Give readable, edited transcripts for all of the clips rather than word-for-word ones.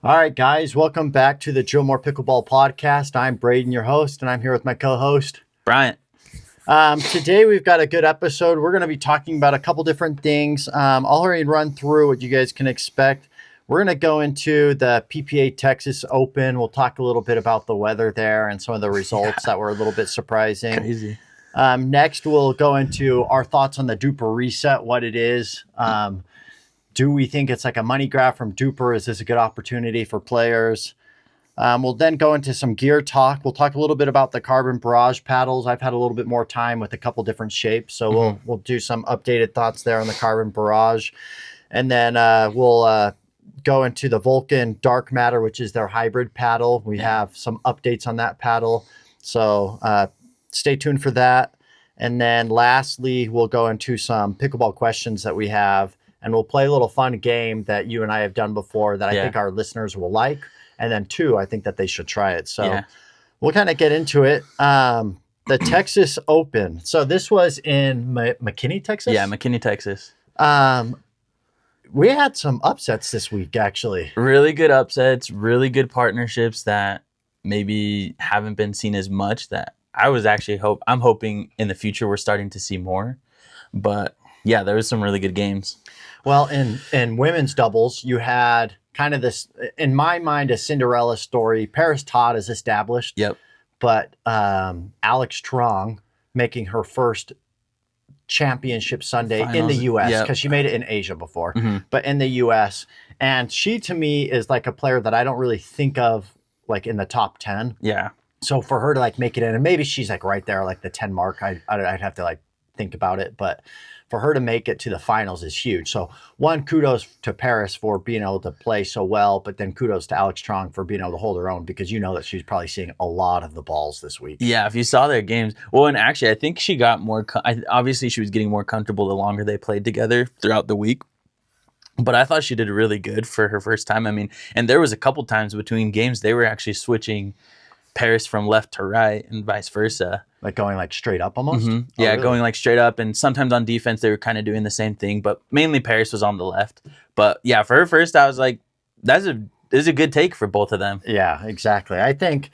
All right, guys, welcome back to the Joe Moore Pickleball Podcast. I'm Braden, your host, and I'm here with my co-host, Bryant. Today, we've got a good episode. We're going to be talking about a couple different things. I'll hurry and run through what you guys can expect. We're going to go into the PPA Texas Open. We'll talk a little bit about the weather there and some of the results that were a little bit surprising. Crazy. Next, we'll go into our thoughts on the DUPR Reset, what it is. Do we think it's like a money grab from DUPR? Is this a good opportunity for players? We'll then go into some gear talk. We'll talk a little bit about the CRBN Barrage paddles. I've had a little bit more time with a couple different shapes, so we'll do some updated thoughts there on the CRBN Barrage. And then we'll go into the Vulcan Dark Matter, which is their hybrid paddle. We have some updates on that paddle, so stay tuned for that. And then lastly, we'll go into some pickleball questions that we have. And we'll play a little fun game that you and I have done before that I think our listeners will like. And then two, I think that they should try it. So we'll kind of get into it. The Texas Open. So this was in McKinney, Texas? Yeah, McKinney, Texas. We had some upsets this week, actually. Really good upsets, really good partnerships that maybe haven't been seen as much that I was actually I'm hoping in the future we're starting to see more. But yeah, there was some really good games. Well, in women's doubles, you had kind of this, in my mind, a Cinderella story. Paris Todd is established. Yep. But Alex Trong making her first championship Sunday Finals, in the U.S. because she made it in Asia before, but in the U.S. And she, to me, is like a player that I don't really think of like in the top 10. Yeah. So for her to like make it in, and maybe she's like right there, like the 10 mark, I'd have to like think about it, but for her to make it to the finals is huge. So one, kudos to Paris for being able to play so well, but then kudos to Alex Trong for being able to hold her own, because you know that she's probably seeing a lot of the balls this week. Yeah, if you saw their games. Well, and actually, I think she got more, obviously she was getting more comfortable the longer they played together throughout the week. But I thought she did really good for her first time. I mean, and there was a couple times between games they were actually switching Paris from left to right and vice versa. Like going like straight up almost? Oh, yeah, really? Going like straight up. And sometimes on defense, they were kind of doing the same thing. But mainly Paris was on the left. But yeah, for her first, I was like, this is a good take for both of them. Yeah, exactly. I think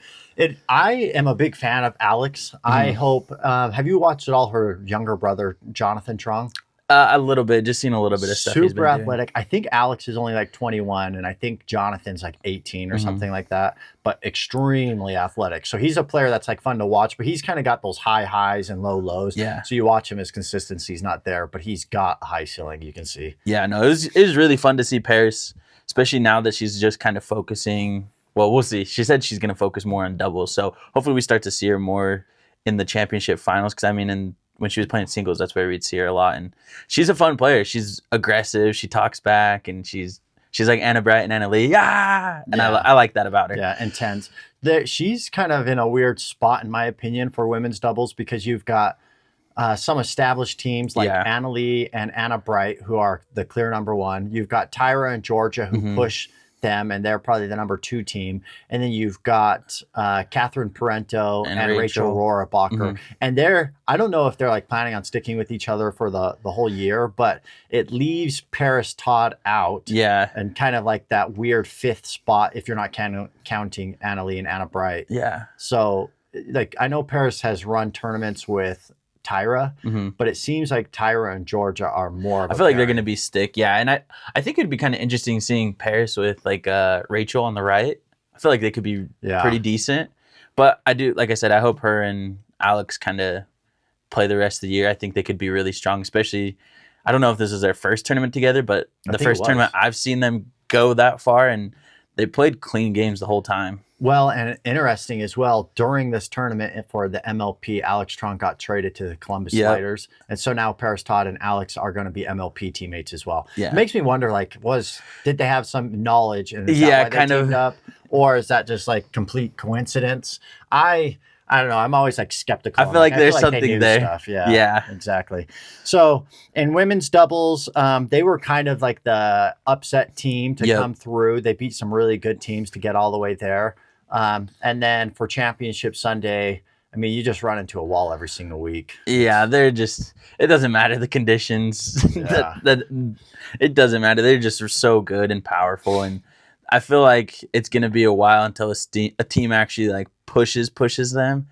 I am a big fan of Alex. I hope, have you watched at all her younger brother, Jonathan Trong? A little bit, just seen a little bit of stuff. Super athletic. I think Alex is only like 21, and I think Jonathan's like 18 or something like that, but extremely athletic. So he's a player that's like fun to watch, but he's kind of got those high highs and low lows. Yeah. So you watch him, his consistency's not there, but he's got a high ceiling, you can see. Yeah, no, it was really fun to see Paris, especially now that she's just kind of focusing. Well, we'll see. She said she's going to focus more on doubles, so hopefully we start to see her more in the championship finals, because I mean, when she was playing singles, that's where we'd see her a lot. And she's a fun player. She's aggressive. She talks back, and she's like Anna Bright and Anna Lee. Yeah. And I like that about her. Yeah, intense. She's kind of in a weird spot, in my opinion, for women's doubles, because you've got some established teams like Anna Lee and Anna Bright, who are the clear number one. You've got Tyra and Georgia, who push them, and they're probably the number two team. And then you've got Catherine Parento and Rachel Rohrabacher. And I don't know if they're like planning on sticking with each other for the whole year, but it leaves Paris Todd out. Yeah. And kind of like that weird fifth spot if you're not counting Anna Lee and Anna Bright. Yeah. So like I know Paris has run tournaments with Tyra, but it seems like Tyra and Georgia are more of I feel like they're going to be stick. Yeah. And I think it'd be kind of interesting seeing Paris with like Rachel on the right. I feel like they could be pretty decent. But I do, like I said, I hope her and Alex kind of play the rest of the year. I think they could be really strong, especially, I don't know if this is their first tournament together, but the first tournament I've seen them go that far, and they played clean games the whole time. Well, and interesting as well, during this tournament for the MLP, Alex Trong got traded to the Columbus Sliders. And so now Paris Todd and Alex are going to be MLP teammates as well. Yeah. It makes me wonder, like, did they have some knowledge? And is that why they teamed up? Or is that just like complete coincidence? I don't know. I'm always like skeptical. I feel like there's something there. Stuff. Yeah, exactly. So in women's doubles, they were kind of like the upset team to come through. They beat some really good teams to get all the way there. And then for Championship Sunday, I mean, you just run into a wall every single week. Yeah, it doesn't matter the conditions. Yeah. It doesn't matter. They're just so good and powerful. And I feel like it's gonna be a while until a team actually like pushes them,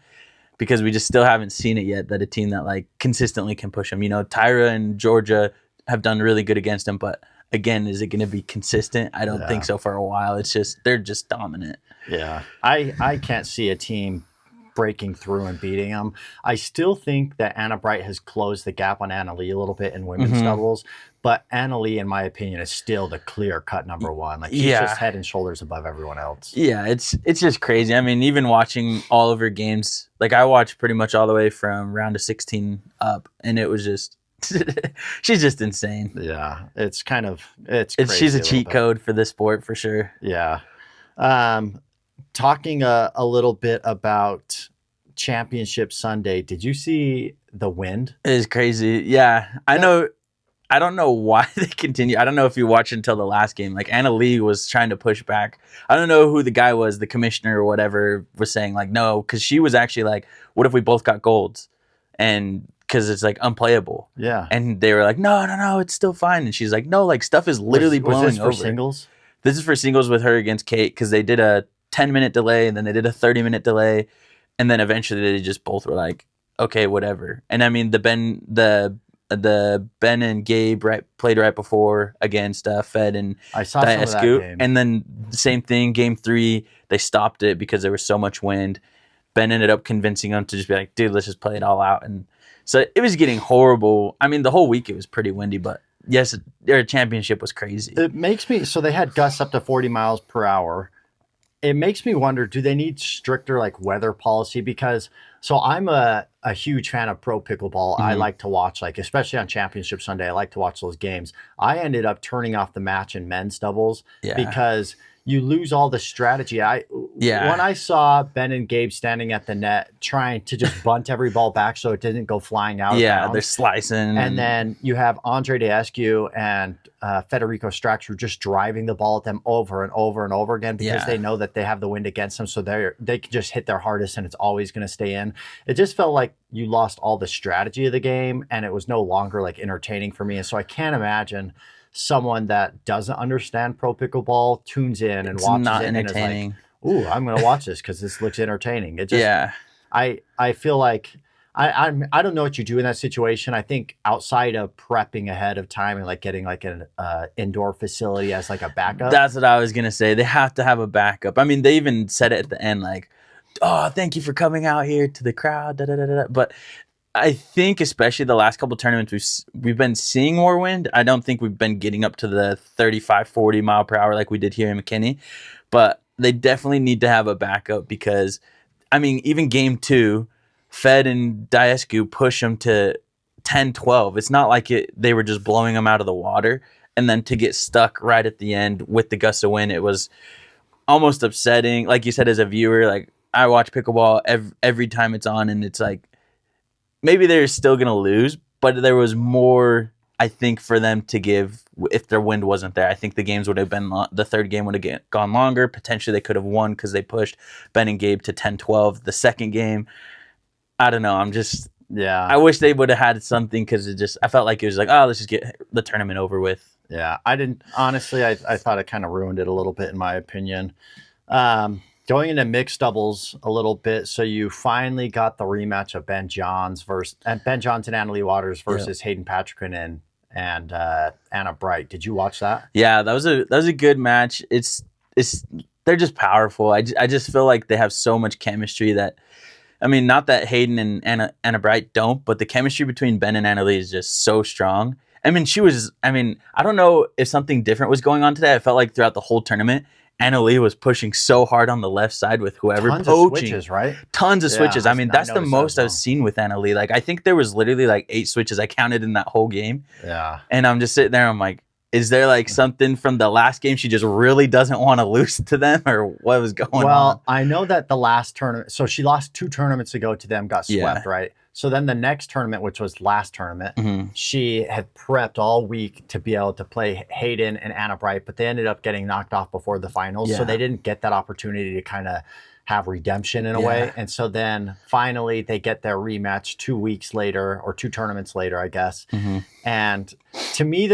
because we just still haven't seen it yet, that a team that like consistently can push them. You know, Tyra and Georgia have done really good against them, but again, is it going to be consistent? I don't think so for a while. It's just they're just dominant. Yeah, I can't see a team breaking through and beating them. I still think that Anna Bright has closed the gap on Anna Lee a little bit in women's doubles, but Anna Lee, in my opinion, is still the clear-cut number one. Like, she's just head and shoulders above everyone else. Yeah, it's just crazy. I mean, even watching all of her games, like I watched pretty much all the way from round of 16 up, and it was just she's just insane. Yeah, it's crazy. She's a cheat code for this sport for sure. Yeah. Talking a little bit about Championship Sunday, did you see the wind? It is crazy. Yeah, I know. I don't know why they continue. I don't know if you watched until the last game. Like, Anna Lee was trying to push back. I don't know who the guy was, the commissioner or whatever, was saying like, no, because she was actually like, what if we both got golds? And because it's like unplayable. Yeah. And they were like, no, it's still fine. And she's like, no, like stuff is literally blowing over. Was this for over. Singles? This is for singles with her against Kate, because they did a 10-minute delay and then they did a 30-minute delay. And then eventually they just both were like, okay, whatever. And I mean, the Ben and Gabe played right before against Fed and I saw some of that game. And then the same thing, game 3, they stopped it because there was so much wind. Ben ended up convincing them to just be like, dude, let's just play it all out. And so it was getting horrible. I mean, the whole week it was pretty windy, but yes, their championship was crazy. It makes me, so they had gusts up to 40 miles per hour. It makes me wonder, do they need stricter like weather policy? Because so I'm a huge fan of pro pickleball. I like to watch, like, especially on Championship Sunday, I like to watch those games. I ended up turning off the match in men's doubles because you lose all the strategy. When I saw Ben and Gabe standing at the net trying to just bunt every ball back so it didn't go flying out. Yeah, they're slicing. And then you have Andre Daescu and Federico Straxer just driving the ball at them over and over and over again because they know that they have the wind against them, so they can just hit their hardest and it's always going to stay in. It just felt like you lost all the strategy of the game and it was no longer like entertaining for me. And so I can't imagine someone that doesn't understand pro pickleball tunes in and watches it and is like, ooh, I'm going to watch this because this looks entertaining. It just, I feel like I don't know what you do in that situation. I think outside of prepping ahead of time and like getting like an indoor facility as like a backup. That's what I was going to say. They have to have a backup. I mean, they even said it at the end, like, oh, thank you for coming out here to the crowd. But I think especially the last couple of tournaments, we've been seeing more wind. I don't think we've been getting up to the 35, 40 mile per hour like we did here in McKinney. But they definitely need to have a backup because, I mean, even game 2, Fed and Daescu push them to 10, 12. It's not like they were just blowing them out of the water. And then to get stuck right at the end with the gust of wind, it was almost upsetting. Like you said, as a viewer, like I watch pickleball every time it's on, and it's like, maybe they're still going to lose, but there was more, I think, for them to give if their wind wasn't there. I think the games would have been, the third game would have gone longer. Potentially they could have won because they pushed Ben and Gabe to 10-12. The second game, I don't know. I wish they would have had something because I felt like it was like, oh, let's just get the tournament over with. Yeah, I didn't, honestly, I thought it kind of ruined it a little bit in my opinion. Going into mixed doubles a little bit, so you finally got the rematch of Ben Johns and Anna Lee Waters versus Hayden Patrick and Anna Bright. Did you watch that? Yeah, that was a good match. They're just powerful. I just feel like they have so much chemistry that, I mean, not that Hayden and Anna Bright don't, but the chemistry between Ben and Anna Lee is just so strong. I mean, I don't know if something different was going on today. I felt like throughout the whole tournament, Anna Lee was pushing so hard on the left side with whoever poaching. Of switches, right? Tons of switches. I mean, that's the most I've seen with Anna Lee. Like, I think there was literally like 8 switches I counted in that whole game. Yeah. And I'm just sitting there, I'm like, is there like something from the last game she just really doesn't want to lose to them, or what was going on? Well, I know that the last tournament, so she lost 2 tournaments ago to them, got swept, right? So then the next tournament, which was last tournament, Mhm. she had prepped all week to be able to play Hayden and Anna Bright, but they ended up getting knocked off before the finals. So Yeah. they didn't get that opportunity to kind of have redemption in a Yeah. way. And so then finally they get their rematch 2 weeks later, or 2 tournaments later, I guess. Mhm. And to me,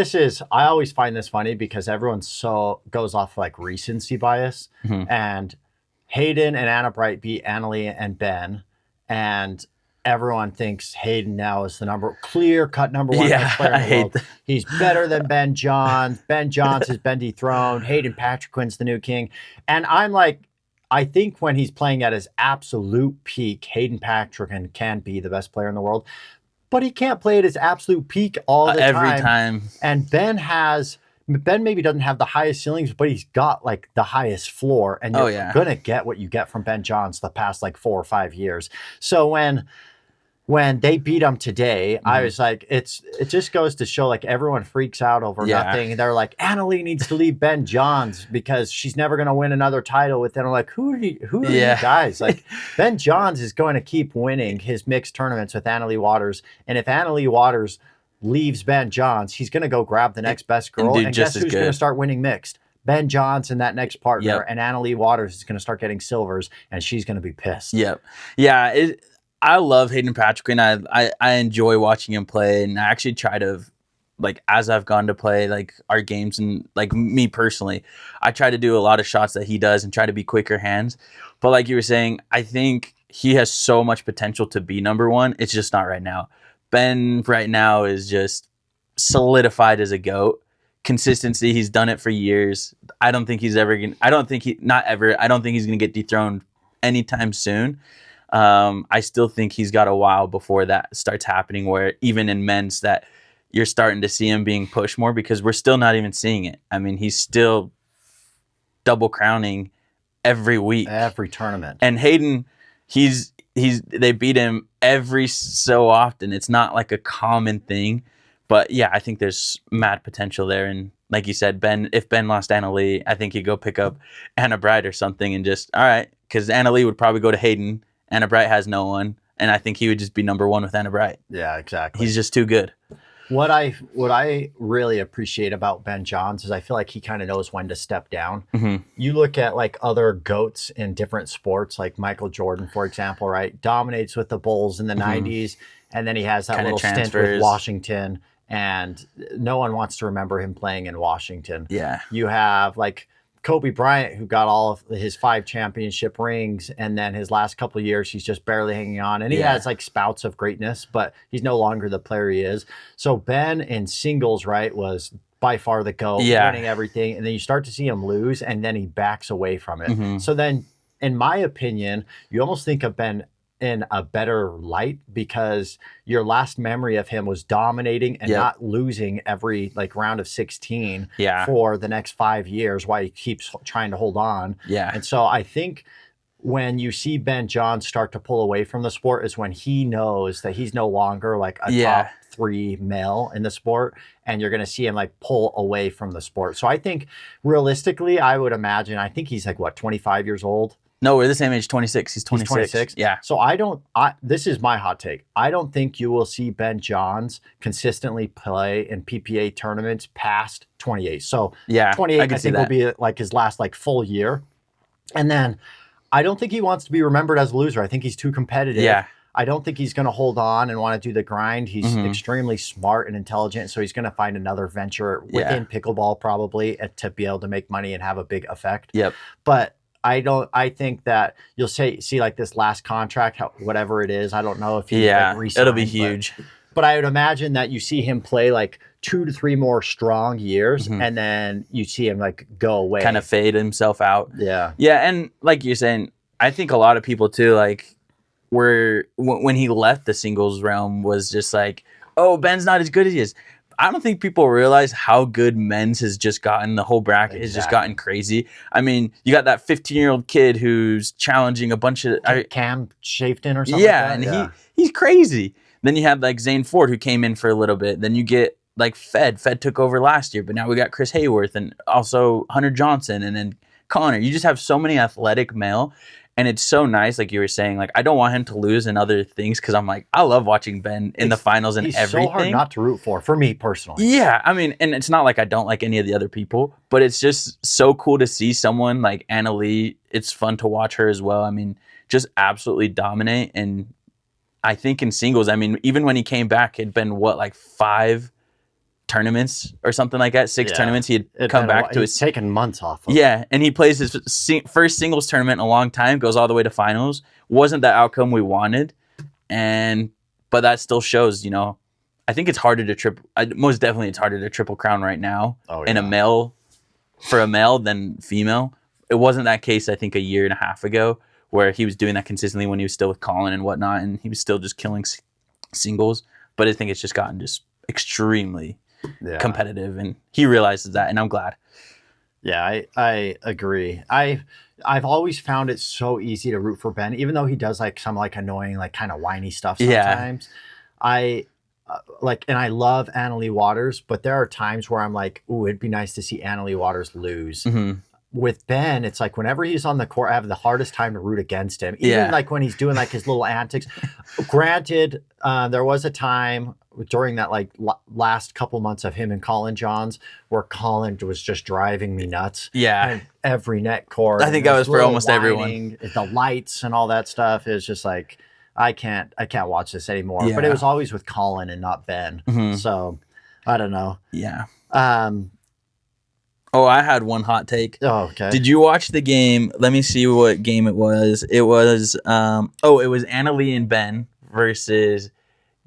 I always find this funny because everyone goes off like recency bias. Mhm. And Hayden and Anna Bright beat Annalie and Ben. And everyone thinks Hayden now is the clear-cut number one best player in the world. He's better than Ben Johns. Ben Johns has been dethroned. Hayden Patrickquin's the new king. And I'm like, I think when he's playing at his absolute peak, Hayden Patrickquin can be the best player in the world. But he can't play at his absolute peak all the every time. And Ben maybe doesn't have the highest ceilings, but he's got like the highest floor. And you're going to get what you get from Ben Johns the past like 4 or 5 years. So when they beat him today, I was like, it just goes to show like everyone freaks out over nothing. They're like, Annalie needs to leave Ben Johns because she's never going to win another title with them. I'm like, who are you guys? Like, Ben Johns is going to keep winning his mixed tournaments with Annalie Waters. And if Annalie Waters leaves Ben Johns, he's going to go grab the next best girl. And guess who's going to start winning mixed? Ben Johns and that next partner. And Annalie Waters is going to start getting silvers, and she's going to be pissed. Yep. Yeah. I love Hayden Patrickquin. I enjoy watching him play, and I actually try to, like, as I've gone to play like our games, and like me personally, I try to do a lot of shots that he does and try to be quicker hands. But like you were saying, I think he has so much potential to be number one. It's just not right now. Ben right now is just solidified as a GOAT. Consistency, he's done it for years. I don't think he's gonna get dethroned anytime soon. I still think he's got a while before that starts happening, where even in men's that you're starting to see him being pushed more, because we're still not even seeing it. I mean, he's still double crowning every week, every tournament. And Hayden, they beat him every so often. It's not like a common thing, but yeah, I think there's mad potential there. And like you said, if Ben lost Annalie, I think he'd go pick up Anna Bright or something and just, all right, because Annalie would probably go to Hayden. Anna Bright has no one, and I think he would just be number one with Anna Bright. Yeah, exactly. He's just too good. What I really appreciate about Ben Johns is I feel like he kind of knows when to step down. Mm-hmm. You look at like other GOATs in different sports, like Michael Jordan, for example, right? Dominates with the Bulls in the 90s, and then he has that little stint with Washington, and no one wants to remember him playing in Washington. Yeah. You have like Kobe Bryant, who got all of his 5 championship rings, and then his last couple of years, he's just barely hanging on. And he has like spouts of greatness, but he's no longer the player he is. So Ben in singles, right, was by far the GOAT, winning everything. And then you start to see him lose, and then he backs away from it. Mm-hmm. So then, in my opinion, you almost think of Ben in a better light, because your last memory of him was dominating and not losing every like round of 16 for the next 5 years while he keeps trying to hold on. Yeah. And so I think when you see Ben Johns start to pull away from the sport is when he knows that he's no longer like a top 3 male in the sport, and you're going to see him like pull away from the sport. So I think realistically, I think he's like, what, 25 years old? No, we're the same age, 26. He's 26. 26? Yeah. So this is my hot take. I don't think you will see Ben Johns consistently play in PPA tournaments past 28. So 28, I think will be like his last like full year. And then I don't think he wants to be remembered as a loser. I think he's too competitive. Yeah. I don't think he's going to hold on and want to do the grind. He's extremely smart and intelligent, so he's going to find another venture within pickleball probably to be able to make money and have a big effect. Yep. But I think that you'll see like this last contract, whatever it is. I don't know if he like re-signed, it'll be huge. But I would imagine that you see him play like 2 to 3 more strong years, and then you see him like go away, kind of fade himself out. Yeah, yeah, and like you're saying, I think a lot of people too, like when he left the singles realm, was just like, oh, Ben's not as good as he is. I don't think people realize how good men's has just gotten. The whole bracket has just gotten crazy. I mean, you got that 15-year-old kid who's challenging a bunch of Cam Shafton or something. Yeah, like and he's crazy. Then you have like Zane Ford, who came in for a little bit. Then you get like Fed took over last year, but now we got Chris Hayworth and also Hunter Johnson, and then Connor. You just have so many athletic male, And it's so nice, like you were saying, like I don't want him to lose in other things because I'm like, I love watching Ben in the finals and everything. He's so hard not to root for me personally. Yeah, I mean, and it's not like I don't like any of the other people, but it's just so cool to see someone like Anna Leigh. It's fun to watch her as well. I mean, just absolutely dominate. And I think in singles, I mean, even when he came back, it'd been what, like 5 tournaments or something like that, 6 tournaments. He had come back to his taken months off of. Yeah, and he plays his first singles tournament in a long time, goes all the way to finals. Wasn't the outcome we wanted, but that still shows, I think it's harder to most definitely it's harder to triple crown right now in a male than female. It wasn't that case, I think, a year and a half ago where he was doing that consistently when he was still with Colin and whatnot, and he was still just killing singles. But I think it's just gotten just extremely competitive, and he realizes that, and I'm glad. Yeah, I agree. I've always found it so easy to root for Ben, even though he does like some like annoying, like kind of whiny stuff sometimes. Yeah. And I love Anna Leigh Waters, but there are times where I'm like, ooh, it'd be nice to see Anna Leigh Waters lose. Mm-hmm. With Ben, it's like whenever he's on the court, I have the hardest time to root against him. Even like when he's doing like his little antics. Granted, there was a time during that like last couple months of him and Colin Johns where Colin was just driving me nuts. Yeah. And every net court. I think that was for almost everyone. The lights and all that stuff is just like, I can't watch this anymore. Yeah. But it was always with Colin and not Ben. Mm-hmm. So I don't know. Yeah. I had one hot take. Oh, okay. Did you watch the game? Let me see what game it was. It was it was Anna Leigh and Ben versus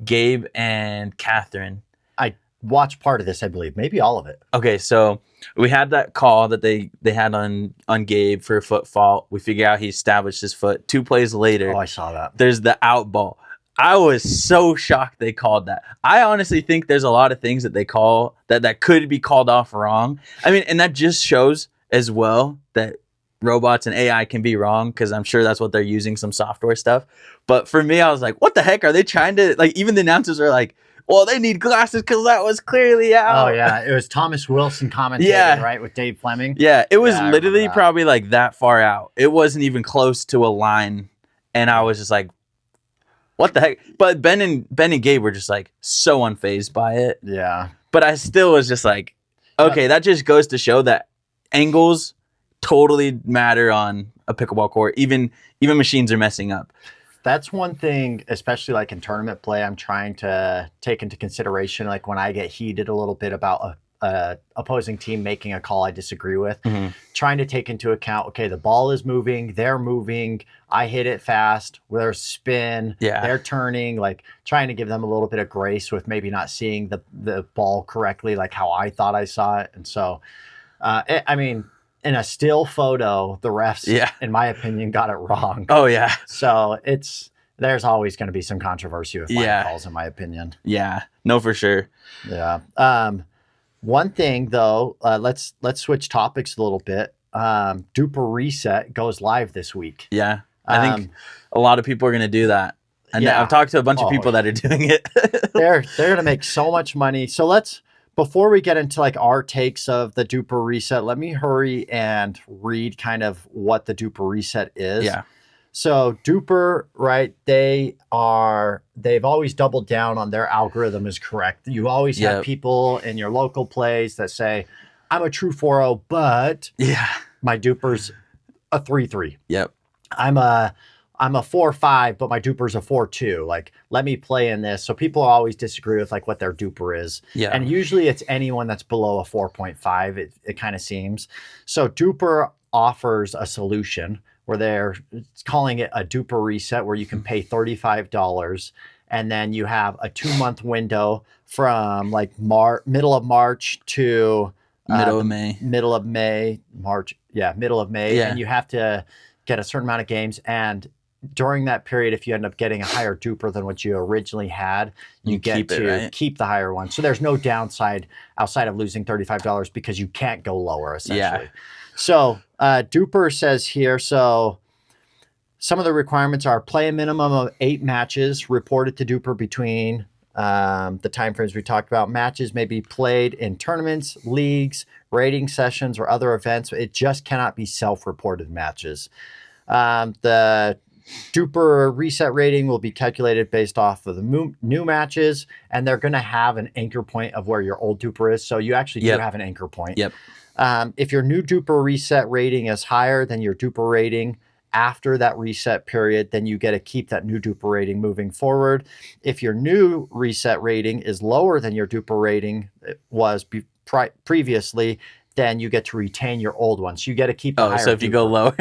Gabe and Catherine. I watched part of this, I believe. Maybe all of it. Okay, so we had that call that they had on Gabe for a foot fault. We figure out he established his foot. 2 plays later. Oh, I saw that. There's the out ball. I was so shocked they called that. I honestly think there's a lot of things that they call that could be called off wrong. I mean, and that just shows as well that robots and AI can be wrong, because I'm sure that's what they're using, some software stuff. But for me, I was like, what the heck? Are they trying to, like, even the announcers are like, well, they need glasses because that was clearly out. Oh, yeah. It was Thomas Wilson commentating, right, with Dave Fleming? Yeah, it was literally probably like that far out. It wasn't even close to a line. And I was just like, what the heck? But Ben and Gabe were just like so unfazed by it. Yeah. But I still was just like, okay, that just goes to show that angles totally matter on a pickleball court. Even machines are messing up. That's one thing, especially like in tournament play, I'm trying to take into consideration. Like when I get heated a little bit about a opposing team making a call I disagree with, trying to take into account, okay, the ball is moving, they're moving, I hit it fast, there's spin, they're turning, like trying to give them a little bit of grace with maybe not seeing the ball correctly, like how I thought I saw it. And so, I mean, in a still photo, the refs, in my opinion, got it wrong. Oh, yeah. So there's always going to be some controversy with line calls, in my opinion. Yeah, no, for sure. Yeah. One thing, though, let's switch topics a little bit. DUPR Reset goes live this week. Yeah, I think a lot of people are going to do that. And I've talked to a bunch of people that are doing it. They're going to make so much money. So before we get into like our takes of the DUPR Reset, let me hurry and read kind of what the DUPR Reset is. Yeah. So DUPR, right, they've always doubled down on their algorithm is correct. You always have people in your local plays that say, I'm a true 4-0, but my DUPR's a 3-3. Yep. I'm a 4-5, but my DUPR's a 4-2. Like, let me play in this. So people always disagree with like what their DUPR is. Yeah. And usually it's anyone that's below a 4.5, it kind of seems. So DUPR offers a solution where they're calling it a DUPR Reset, where you can pay $35, and then you have a 2-month window from like middle of March to middle of May. Middle of May. Yeah. And you have to get a certain amount of games. And during that period, if you end up getting a higher DUPR than what you originally had, you get to keep the higher one. So there's no downside outside of losing $35 because you can't go lower, essentially. Yeah. So DUPR says here, so some of the requirements are play a minimum of 8 matches reported to DUPR between the timeframes we talked about. Matches may be played in tournaments, leagues, rating sessions, or other events. It just cannot be self-reported matches. The DUPR reset rating will be calculated based off of the new matches, and they're going to have an anchor point of where your old DUPR is. So you actually do have an anchor point. Yep. If your new DUPR reset rating is higher than your DUPR rating after that reset period, then you get to keep that new DUPR rating moving forward. If your new reset rating is lower than your DUPR rating was previously, then you get to retain your old one. So you get to keep the higher so if you go lower,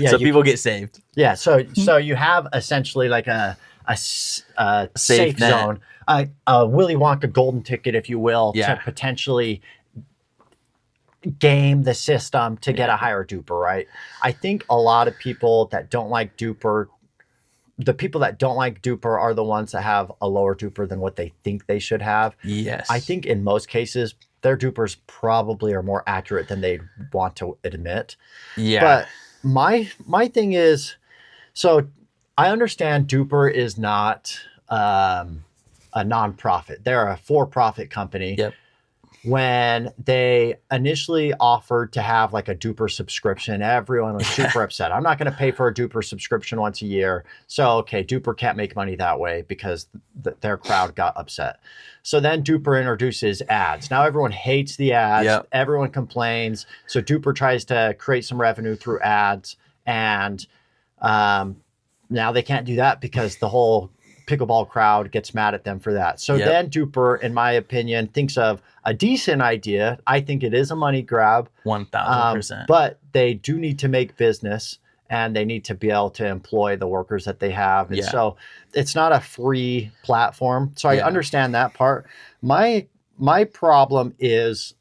so people get saved. Yeah, so you have essentially like a safe zone, a Willy Wonka golden ticket, if you will, to potentially game the system to get a higher DUPR, right? I think a lot of people that don't like DUPR, the people that don't like DUPR are the ones that have a lower DUPR than what they think they should have. Yes. I think in most cases, their DUPRs probably are more accurate than they want to admit. Yeah. But my thing is, so I understand DUPR is not a nonprofit. They're a for-profit company. Yep. When they initially offered to have like a DUPR subscription, everyone was super upset. I'm not going to pay for a DUPR subscription once a year. So, okay, DUPR can't make money that way because their crowd got upset. So then DUPR introduces ads. Now everyone hates the ads. Yep. Everyone complains. So DUPR tries to create some revenue through ads. And now they can't do that because the whole pickleball crowd gets mad at them for that. So then DUPR, in my opinion, thinks of a decent idea. I think it is a money grab. 1,000%. But they do need to make business, and they need to be able to employ the workers that they have. And so it's not a free platform. So I understand that part. My problem is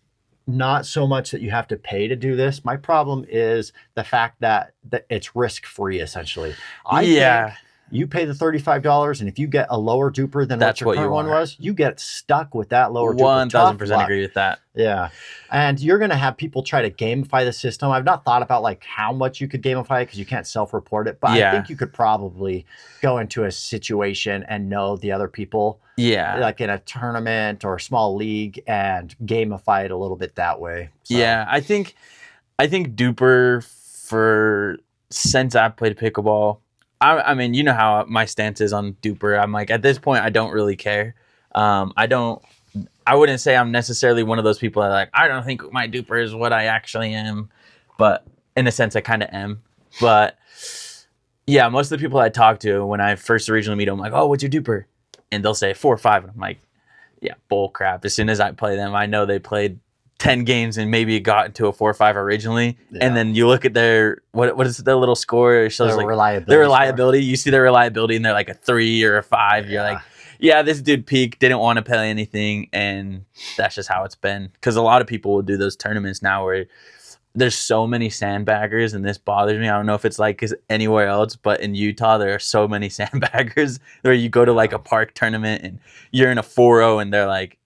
not so much that you have to pay to do this. My problem is the fact that it's risk-free, essentially. I think you pay the $35, and if you get a lower DUPR than what your current one was, you get stuck with that lower DUPR. 1,000% agree with that. Yeah. And you're going to have people try to gamify the system. I've not thought about like how much you could gamify it because you can't self-report it, but I think you could probably go into a situation and know the other people. Yeah. Like in a tournament or a small league and gamify it a little bit that way. So. Yeah. I think DUPR since I've played pickleball, I mean, you know how my stance is on DUPR. I'm like, at this point, I don't really care. I wouldn't say I'm necessarily one of those people that like, I don't think my DUPR is what I actually am. But in a sense, I kind of am. But yeah, most of the people I talk to when I first originally meet them, I'm like, oh, what's your DUPR? And they'll say 4 or 5. And I'm like, yeah, bull crap. As soon as I play them, I know they played 10 games and maybe got into a 4 or 5 originally. And then you look at their, what is their little score? It shows their like reliability. Their reliability. You see their reliability and they're like a 3 or a 5. You're like, yeah, this dude peaked, didn't want to play anything. And that's just how it's been. Because a lot of people will do those tournaments now where there's so many sandbaggers, and this bothers me. I don't know if it's like anywhere else, but in Utah, there are so many sandbaggers where you go to like a park tournament and you're in a 4-0 and they're like,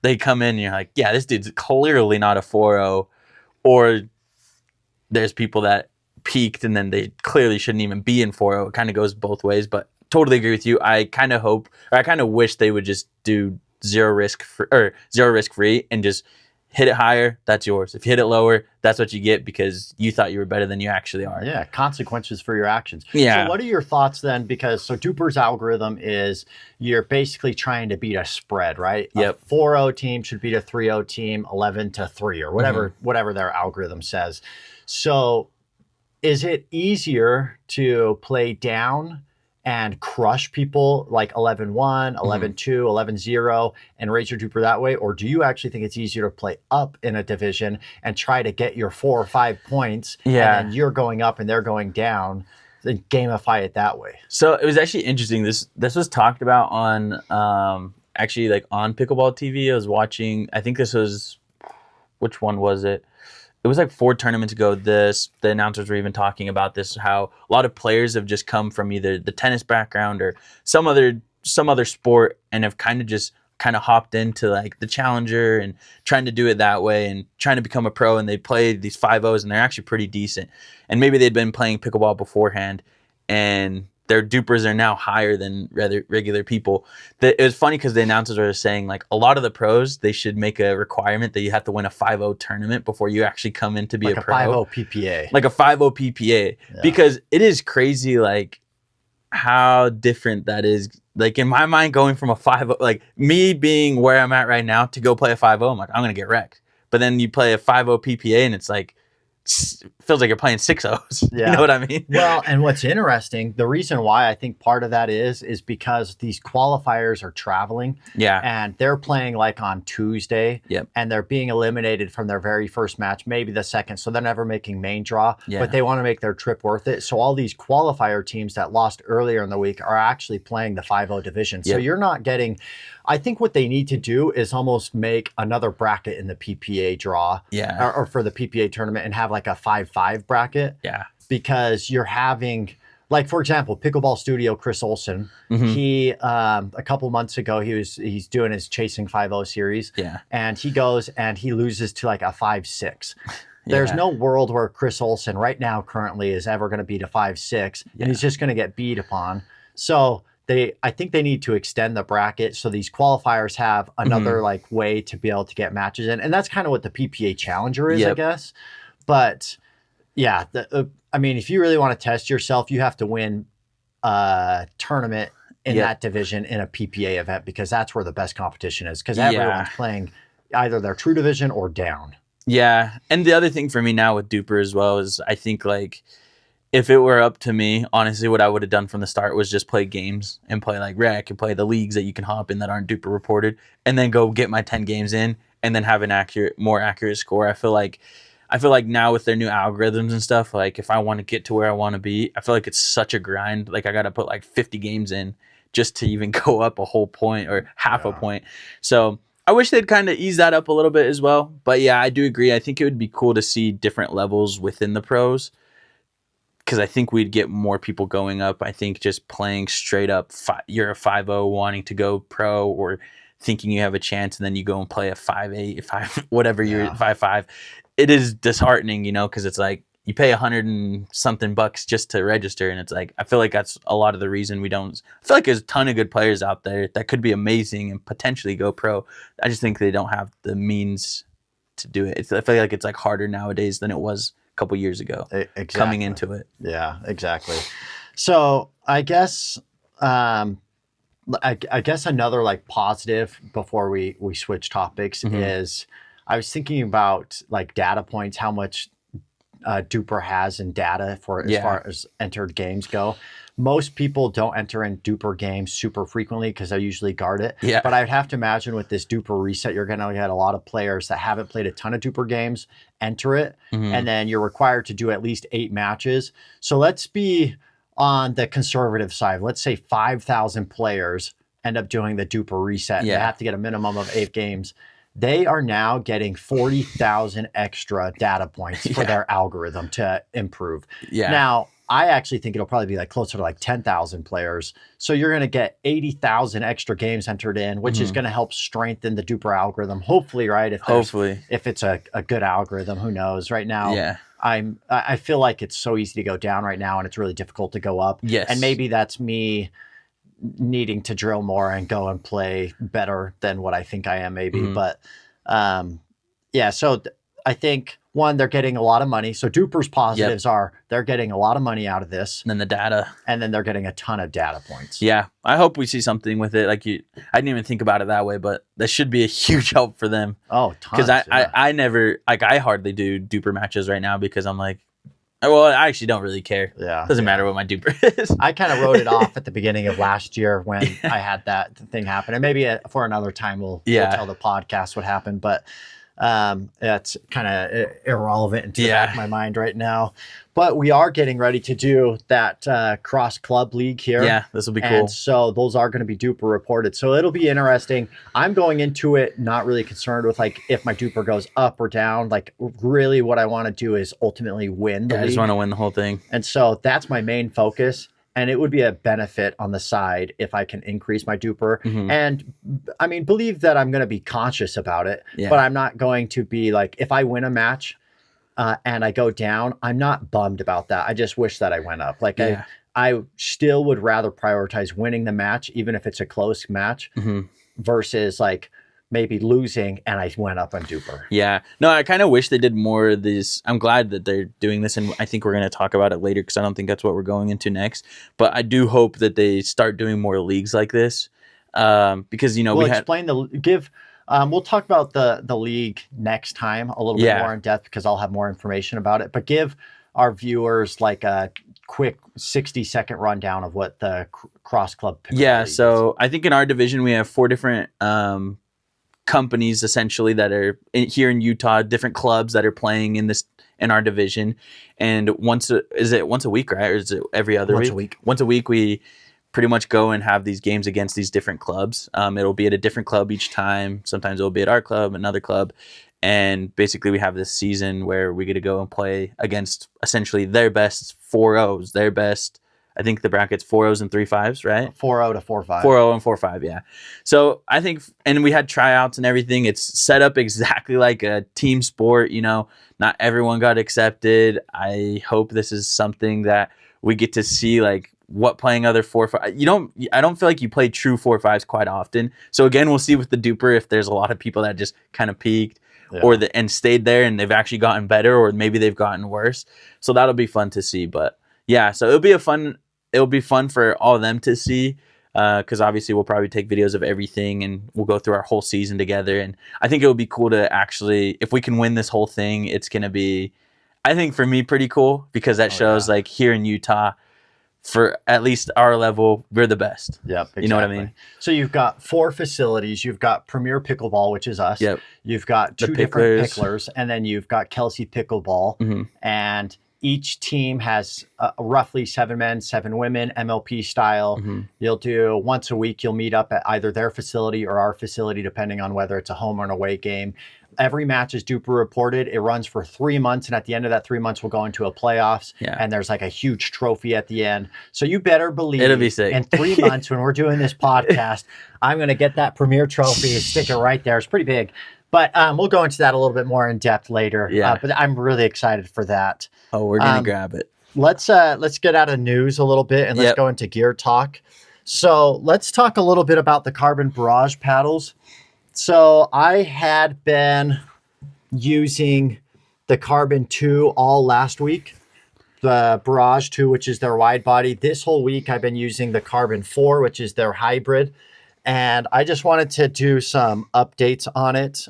they come in and you're like, yeah, this dude's clearly not a 4-0. Or there's people that peaked and then they clearly shouldn't even be in 4-0. It kind of goes both ways, but totally agree with you. I kind of hope, or I kind of wish they would just do zero risk free and just hit it higher, that's yours. If you hit it lower, that's what you get because you thought you were better than you actually are. Yeah, consequences for your actions. Yeah. So what are your thoughts then? Because so DUPR's algorithm is you're basically trying to beat a spread, right? Yep. A 4-0 team should beat a 3-0 team 11-3 or whatever their algorithm says. So is it easier to play down and crush people like 11-1, 11-2, 11-0, and raise your DUPR that way? Or do you actually think it's easier to play up in a division and try to get your 4 or 5 points, and then you're going up and they're going down, then gamify it that way? So it was actually interesting. This was talked about on actually like on Pickleball TV. I was watching, I think this was, which one was it? It was like 4 tournaments ago. The announcers were even talking about this, how a lot of players have just come from either the tennis background or some other sport and have kind of hopped into like the challenger and trying to do it that way and trying to become a pro, and they play these 5-0s and they're actually pretty decent. And maybe they'd been playing pickleball beforehand and their dupers are now higher than regular people. It was funny because the announcers were saying like a lot of the pros, they should make a requirement that you have to win a 5-0 tournament before you actually come in to be like a pro. 5-0 PPA. Like a 5-0 PPA. Yeah. Because it is crazy like how different that is. Like in my mind, going from a 5-0, like me being where I'm at right now to go play a 5-0, I'm like, I'm going to get wrecked. But then you play a 5-0 PPA and it's like, feels like you're playing 6-0s. Yeah. You know what I mean? Well, and what's interesting, the reason why I think part of that is because these qualifiers are traveling. Yeah. And they're playing like on Tuesday. Yep. And they're being eliminated from their very first match, maybe the second. So they're never making main draw. Yeah. But they want to make their trip worth it. So all these qualifier teams that lost earlier in the week are actually playing the 5-0 division. So you're not getting... I think what they need to do is almost make another bracket in the PPA draw, or for the PPA tournament, and have like a 5-5 bracket. Yeah, because you're having, like for example, Pickleball Studio Chris Olsen. He a couple months ago he's doing his Chasing 5-0 series. Yeah, and he goes and he loses to like a 5-6. There's no world where Chris Olsen right now currently is ever going to beat a 5-6, and he's just going to get beat upon. So. I think they need to extend the bracket so these qualifiers have another like way to be able to get matches in, and that's kind of what the PPA Challenger is, I guess. But yeah, I mean, if you really want to test yourself, you have to win a tournament in that division in a PPA event because that's where the best competition is. Because everyone's playing either their true division or down. Yeah, and the other thing for me now with DUPR as well is I think like. If it were up to me, honestly, what I would have done from the start was just play games and play like rec and play the leagues that you can hop in that aren't DUPR reported, and then go get my 10 games in and then have an more accurate score. I feel like now with their new algorithms and stuff, like if I want to get to where I want to be, I feel like it's such a grind. Like I got to put like 50 games in just to even go up a whole point or half a point. So I wish they'd kind of ease that up a little bit as well. But yeah, I do agree. I think it would be cool to see different levels within the pros. Because I think we'd get more people going up. I think just playing straight up, you're a 5-0 wanting to go pro or thinking you have a chance and then you go and play a 5-8, whatever you're 5-5. It is disheartening, you know, because it's like you pay $100 and something just to register. And it's like, I feel like that's a lot of the reason we don't. I feel like there's a ton of good players out there that could be amazing and potentially go pro. I just think they don't have the means to do it. I feel like it's like harder nowadays than it was couple years ago coming into it. Yeah, exactly. So I guess I guess another like positive before we switch topics is I was thinking about like data points, how much DUPR has in data for as far as entered games go. Most people don't enter in DUPR games super frequently because they usually guard it. Yeah. But I'd have to imagine with this DUPR reset, you're going to get a lot of players that haven't played a ton of DUPR games, enter it, and then you're required to do at least 8 matches. So let's be on the conservative side. Let's say 5,000 players end up doing the DUPR reset. And they have to get a minimum of 8 games. They are now getting 40,000 extra data points for their algorithm to improve. Yeah. Now, I actually think it'll probably be like closer to like 10,000 players. So you're going to get 80,000 extra games entered in, which is going to help strengthen the DUPR algorithm. Hopefully, right? If it's a good algorithm, who knows? Right now, I feel like it's so easy to go down right now, and it's really difficult to go up. Yes. And maybe that's me needing to drill more and go and play better than what I think I am, maybe. But so I think. One, they're getting a lot of money. So DUPR's positives are they're getting a lot of money out of this. And then the data. And then they're getting a ton of data points. Yeah. I hope we see something with it. Like I didn't even think about it that way, but that should be a huge help for them. Oh, tons. Because I never, like I hardly do DUPR matches right now because I'm like, well, I actually don't really care. Yeah. Doesn't matter what my DUPR is. I kind of wrote it off at the beginning of last year when I had that thing happen. And maybe for another time we'll tell the podcast what happened. But that's kind of irrelevant into the back of my mind right now. But we are getting ready to do that cross club league here. Yeah, this will be cool. And so those are going to be DUPR reported. So it'll be interesting. I'm going into it not really concerned with like if my DUPR goes up or down. Like really what I want to do is ultimately win the league. I just want to win the whole thing. And so that's my main focus. And it would be a benefit on the side if I can increase my DUPR. And I mean, believe that I'm going to be conscious about it, but I'm not going to be like, if I win a match and I go down, I'm not bummed about that. I just wish that I went up. Like I still would rather prioritize winning the match, even if it's a close match, versus like maybe losing and I went up on DUPR. Yeah. No, I kind of wish they did more of this. I'm glad that they're doing this, and I think we're going to talk about it later because I don't think that's what we're going into next. But I do hope that they start doing more leagues like this because, you know, we'll we'll talk about the league next time a little bit more in depth because I'll have more information about it. But give our viewers like a quick 60-second rundown of what the cross club pickleball league so I think in our division we have 4 different companies essentially that are here in Utah, different clubs that are playing in our division, and is it once a week, right, or is it every other week? Once a week we pretty much go and have these games against these different clubs. It'll be at a different club each time. Sometimes it'll be at our club, another club, and basically we have this season where we get to go and play against essentially their best 4-0s, their best. I think the bracket's 4-0s and 3-5s, right? 4-0 to 4-5. 4-0 and 4-5, yeah. So I think, and we had tryouts and everything. It's set up exactly like a team sport. You know, not everyone got accepted. I hope this is something that we get to see, like what playing other 4-5. I don't feel like you play true 4-5s quite often. So again, we'll see with the DUPR if there's a lot of people that just kind of peaked and stayed there and they've actually gotten better, or maybe they've gotten worse. So that'll be fun to see. But yeah, so it'll be fun for all of them to see because obviously we'll probably take videos of everything and we'll go through our whole season together. And I think it would be cool to actually, if we can win this whole thing, it's going to be, I think for me, pretty cool because that shows like here in Utah, for at least our level, we're the best. Yep, exactly. You know what I mean? So you've got 4 facilities. You've got Premier Pickleball, which is us. Yep. You've got 2 different picklers, and then you've got Kelsey Pickleball. And each team has roughly 7 men, 7 women, MLP style. You'll do once a week, you'll meet up at either their facility or our facility, depending on whether it's a home or an away game. Every match is DUPR reported. It runs for 3 months, and at the end of that 3 months, we'll go into a playoffs, and there's like a huge trophy at the end. So you better believe it'll be sick. In 3 months when we're doing this podcast, I'm going to get that premier trophy, stick it right there. It's pretty big. But we'll go into that a little bit more in depth later. Yeah. But I'm really excited for that. Oh, we're going to grab it. Let's get out of news a little bit and let's go into gear talk. So let's talk a little bit about the CRBN Barrage paddles. So I had been using the CRBN 2 all last week, the Barrage 2, which is their wide body. This whole week I've been using the CRBN 4, which is their hybrid. And I just wanted to do some updates on it.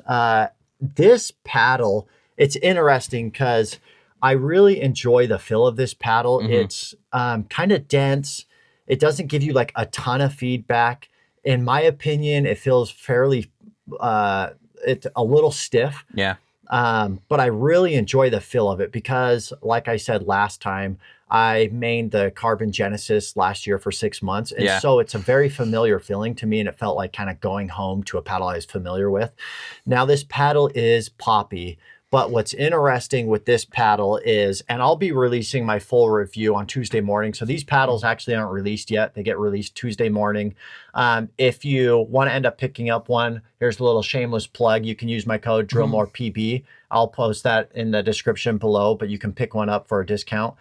This paddle, it's interesting because I really enjoy the feel of this paddle. It's kind of dense. It doesn't give you like a ton of feedback. In my opinion, it feels fairly, it's a little stiff. Yeah. But I really enjoy the feel of it because, like I said last time, I mained the CRBN Genesis last year for 6 months. And so it's a very familiar feeling to me, and it felt like kind of going home to a paddle I was familiar with. Now, this paddle is poppy. But what's interesting with this paddle is, and I'll be releasing my full review on Tuesday morning. So these paddles actually aren't released yet. They get released Tuesday morning. If you want to end up picking up one, here's a little shameless plug. You can use my code DrillMorePB. I'll post that in the description below, but you can pick one up for a discount.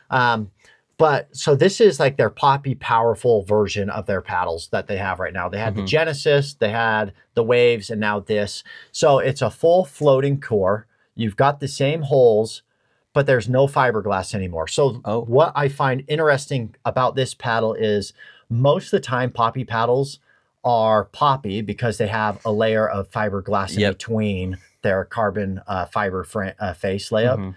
But so this is like their poppy, powerful version of their paddles that they have right now. They had the Genesis, they had the Waves, and now this. So it's a full floating core. You've got the same holes, but there's no fiberglass anymore. So what I find interesting about this paddle is most of the time poppy paddles are poppy because they have a layer of fiberglass in between their carbon fiber face layup.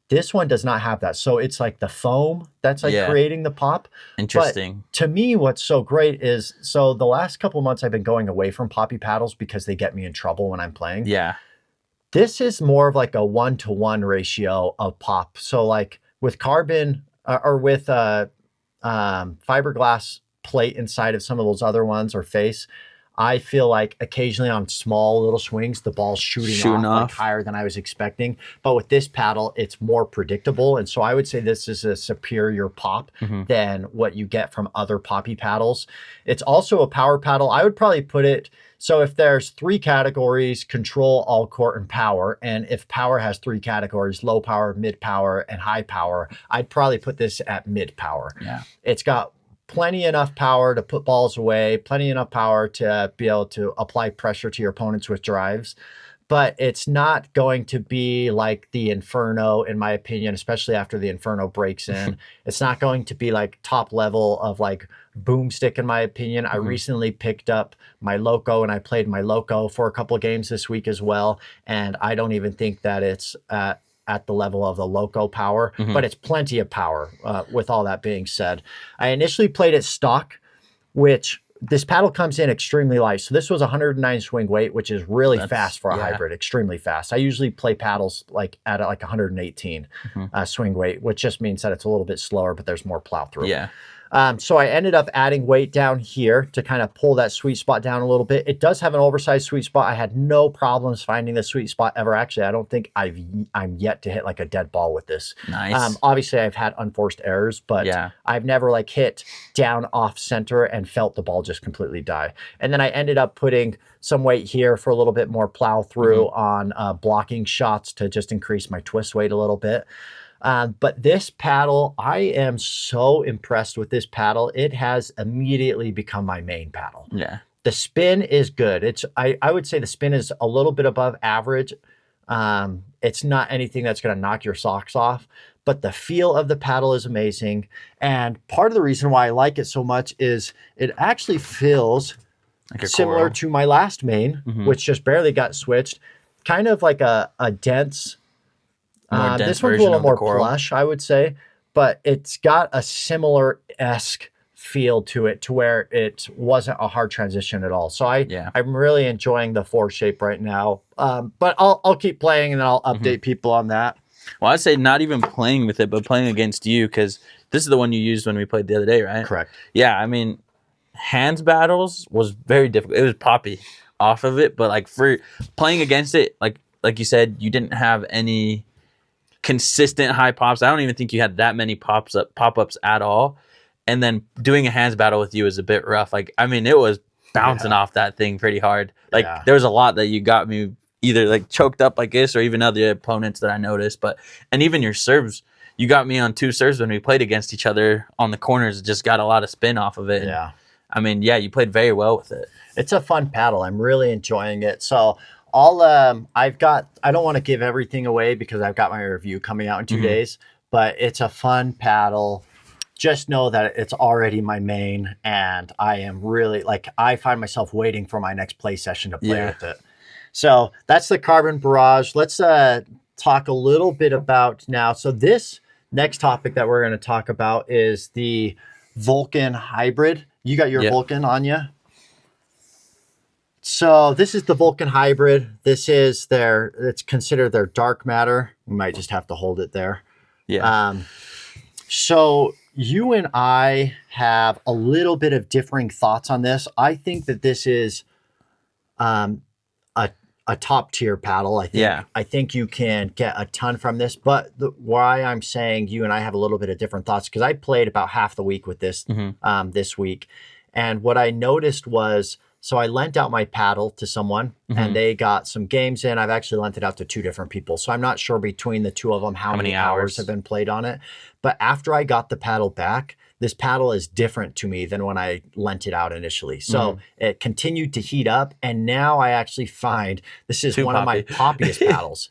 This one does not have that. So it's like the foam that's like creating the pop. Interesting. But to me, what's so great is, so the last couple of months I've been going away from poppy paddles because they get me in trouble when I'm playing. Yeah. This is more of like a 1-to-1 ratio of pop. So like with carbon or with fiberglass plate inside of some of those other ones or face, I feel like occasionally on small little swings, the ball's shooting off like higher than I was expecting. But with this paddle, it's more predictable. And so I would say this is a superior pop than what you get from other poppy paddles. It's also a power paddle. I would probably put it, so if there's 3 categories, control, all court, and power, and if power has 3 categories, low power, mid power, and high power, I'd probably put this at mid power. Yeah. It's got plenty enough power to put balls away, plenty enough power to be able to apply pressure to your opponents with drives. But it's not going to be like the Inferno, in my opinion, especially after the Inferno breaks in. It's not going to be like top level of like boomstick, in my opinion. I recently picked up my Loco and I played my Loco for a couple of games this week as well. And I don't even think that it's at the level of the Loco power, but it's plenty of power. With all that being said, I initially played it stock, which this paddle comes in extremely light. So this was 109 swing weight, which is really fast for a hybrid, extremely fast. I usually play paddles like at like 118 swing weight, which just means that it's a little bit slower, but there's more plow through. Yeah. So I ended up adding weight down here to kind of pull that sweet spot down a little bit. It does have an oversized sweet spot. I had no problems finding the sweet spot ever. Actually, I don't think I'm yet to hit like a dead ball with this. Nice. Obviously, I've had unforced errors, but I've never like hit down off center and felt the ball just completely die. And then I ended up putting some weight here for a little bit more plow through on blocking shots to just increase my twist weight a little bit. But this paddle, I am so impressed with this paddle. It has immediately become my main paddle. Yeah. The spin is good. I would say the spin is a little bit above average. It's not anything that's going to knock your socks off, but the feel of the paddle is amazing. And part of the reason why I like it so much is it actually feels like similar to my last main, which just barely got switched. Kind of like a dense... this one's a little more plush, I would say, but it's got a similar-esque feel to it to where it wasn't a hard transition at all. So I'm really enjoying the 4 shape right now. But I'll keep playing and then I'll update people on that. Well, I'd say not even playing with it, but playing against you, because this is the one you used when we played the other day, right? Correct. Yeah, I mean, hands battles was very difficult. It was poppy off of it, but like for playing against it, like you said, you didn't have any consistent high pops. I don't even think you had that many pop-ups at all. And then doing a hands battle with you is a bit rough. Like, I mean, it was bouncing off that thing pretty hard. Like there was a lot that you got me either like choked up like this or even other opponents that I noticed. And even your serves, you got me on 2 serves when we played against each other on the corners. Just got a lot of spin off of it. Yeah. I mean, you played very well with it. It's a fun paddle. I'm really enjoying it. So I don't want to give everything away because I've got my review coming out in 2 days, but it's a fun paddle. Just know that it's already my main, and I am really I find myself waiting for my next play session to play with it. So that's the CRBN Barrage. Let's talk a little bit about now. So this next topic that we're going to talk about is the Vulcan hybrid. You got your Vulcan on you? So this is the Vulcan hybrid. This is it's considered their dark matter. We might just have to hold it there. Yeah. So you and I have a little bit of differing thoughts on this. I think that this is a top tier paddle. I think you can get a ton from this, but why I'm saying you and I have a little bit of different thoughts, because I played about half the week with this this week. And what I noticed was, so I lent out my paddle to someone and they got some games in. I've actually lent it out to 2 different people. So I'm not sure between the 2 of them how many hours have been played on it. But after I got the paddle back, this paddle is different to me than when I lent it out initially. So it continued to heat up. And now I actually find this is one of my poppiest paddles.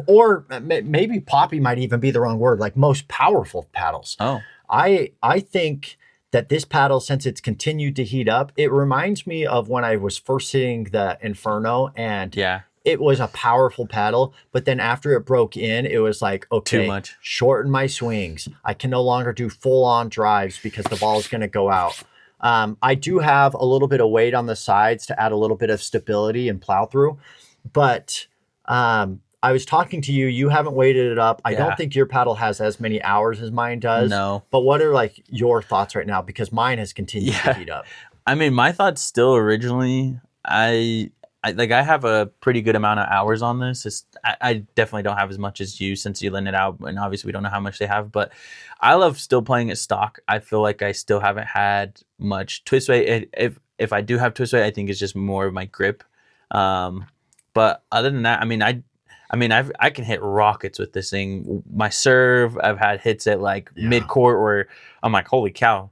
Or maybe poppy might even be the wrong word, like most powerful paddles. Oh, I think that this paddle, since it's continued to heat up, it reminds me of when I was first hitting the Inferno, and it was a powerful paddle. But then after it broke in, it was like, okay, too much. Shorten my swings. I can no longer do full-on drives because the ball is going to go out. I do have a little bit of weight on the sides to add a little bit of stability and plow through, but I was talking to you. You haven't weighted it up. I don't think your paddle has as many hours as mine does. No. But what are like your thoughts right now? Because mine has continued to heat up. I mean, my thoughts still originally, I have a pretty good amount of hours on this. I definitely don't have as much as you since you lent it out, and obviously we don't know how much they have. But I love still playing it stock. I feel like I still haven't had much twist weight. If I do have twist weight, I think it's just more of my grip. But other than that, I can hit rockets with this thing. My serve, I've had hits at like mid court where I'm like, holy cow.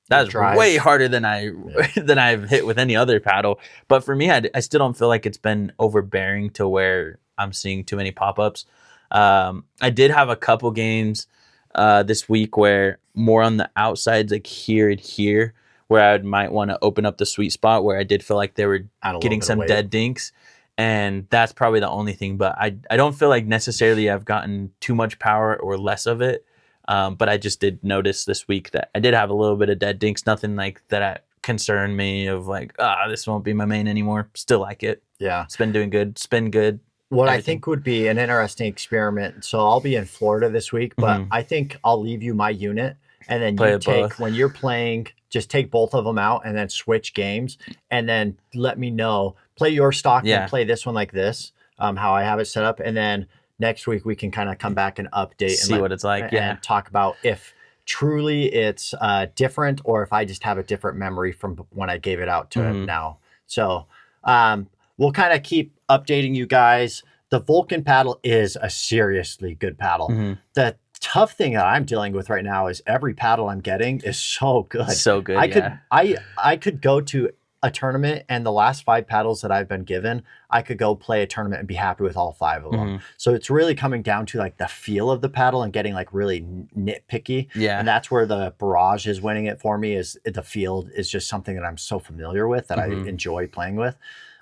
That's way harder than I've hit with any other paddle. But for me, I still don't feel like it's been overbearing to where I'm seeing too many pop-ups. I did have a couple games this week where more on the outsides, like here and here, where I might want to open up the sweet spot where I did feel like they were getting some dead dinks. And that's probably the only thing. But I don't feel like necessarily I've gotten too much power or less of it. But I just did notice this week that I did have a little bit of dead dinks. Nothing like that concerned me of like, this won't be my main anymore. Still like it. Yeah. It's been doing good. Spin good. What everything. I think would be an interesting experiment. So I'll be in Florida this week, but I think I'll leave you my unit and then you take, when you're playing, just take both of them out and then switch games and then let me know, play your stock and play this one like this, how I have it set up. And then next week we can kind of come back and update and see what it's like, and talk about if truly it's different or if I just have a different memory from when I gave it out to him now. So we'll kind of keep updating you guys. The Vulcan paddle is a seriously good paddle. The tough thing that I'm dealing with right now is every paddle I'm getting is so good. So good. I could go to a tournament and the last 5 paddles that I've been given, I could go play a tournament and be happy with all 5 of them. So it's really coming down to like the feel of the paddle and getting like really nitpicky. Yeah. And that's where the Barrage is winning it for me, is the field is just something that I'm so familiar with that I enjoy playing with.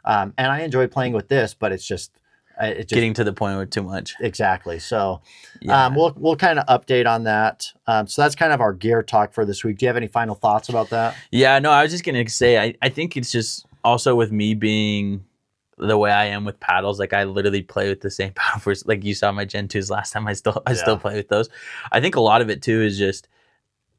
And I enjoy playing with this, but it's just getting to the point where too much. Exactly. So we'll kind of update on that. So that's kind of our gear talk for this week. Do you have any final thoughts about that? Yeah, no, I was just going to say, I think it's just also with me being the way I am with paddles, like I literally play with the same paddle for, like you saw my Gen 2s last time. I still play with those. I think a lot of it too is just,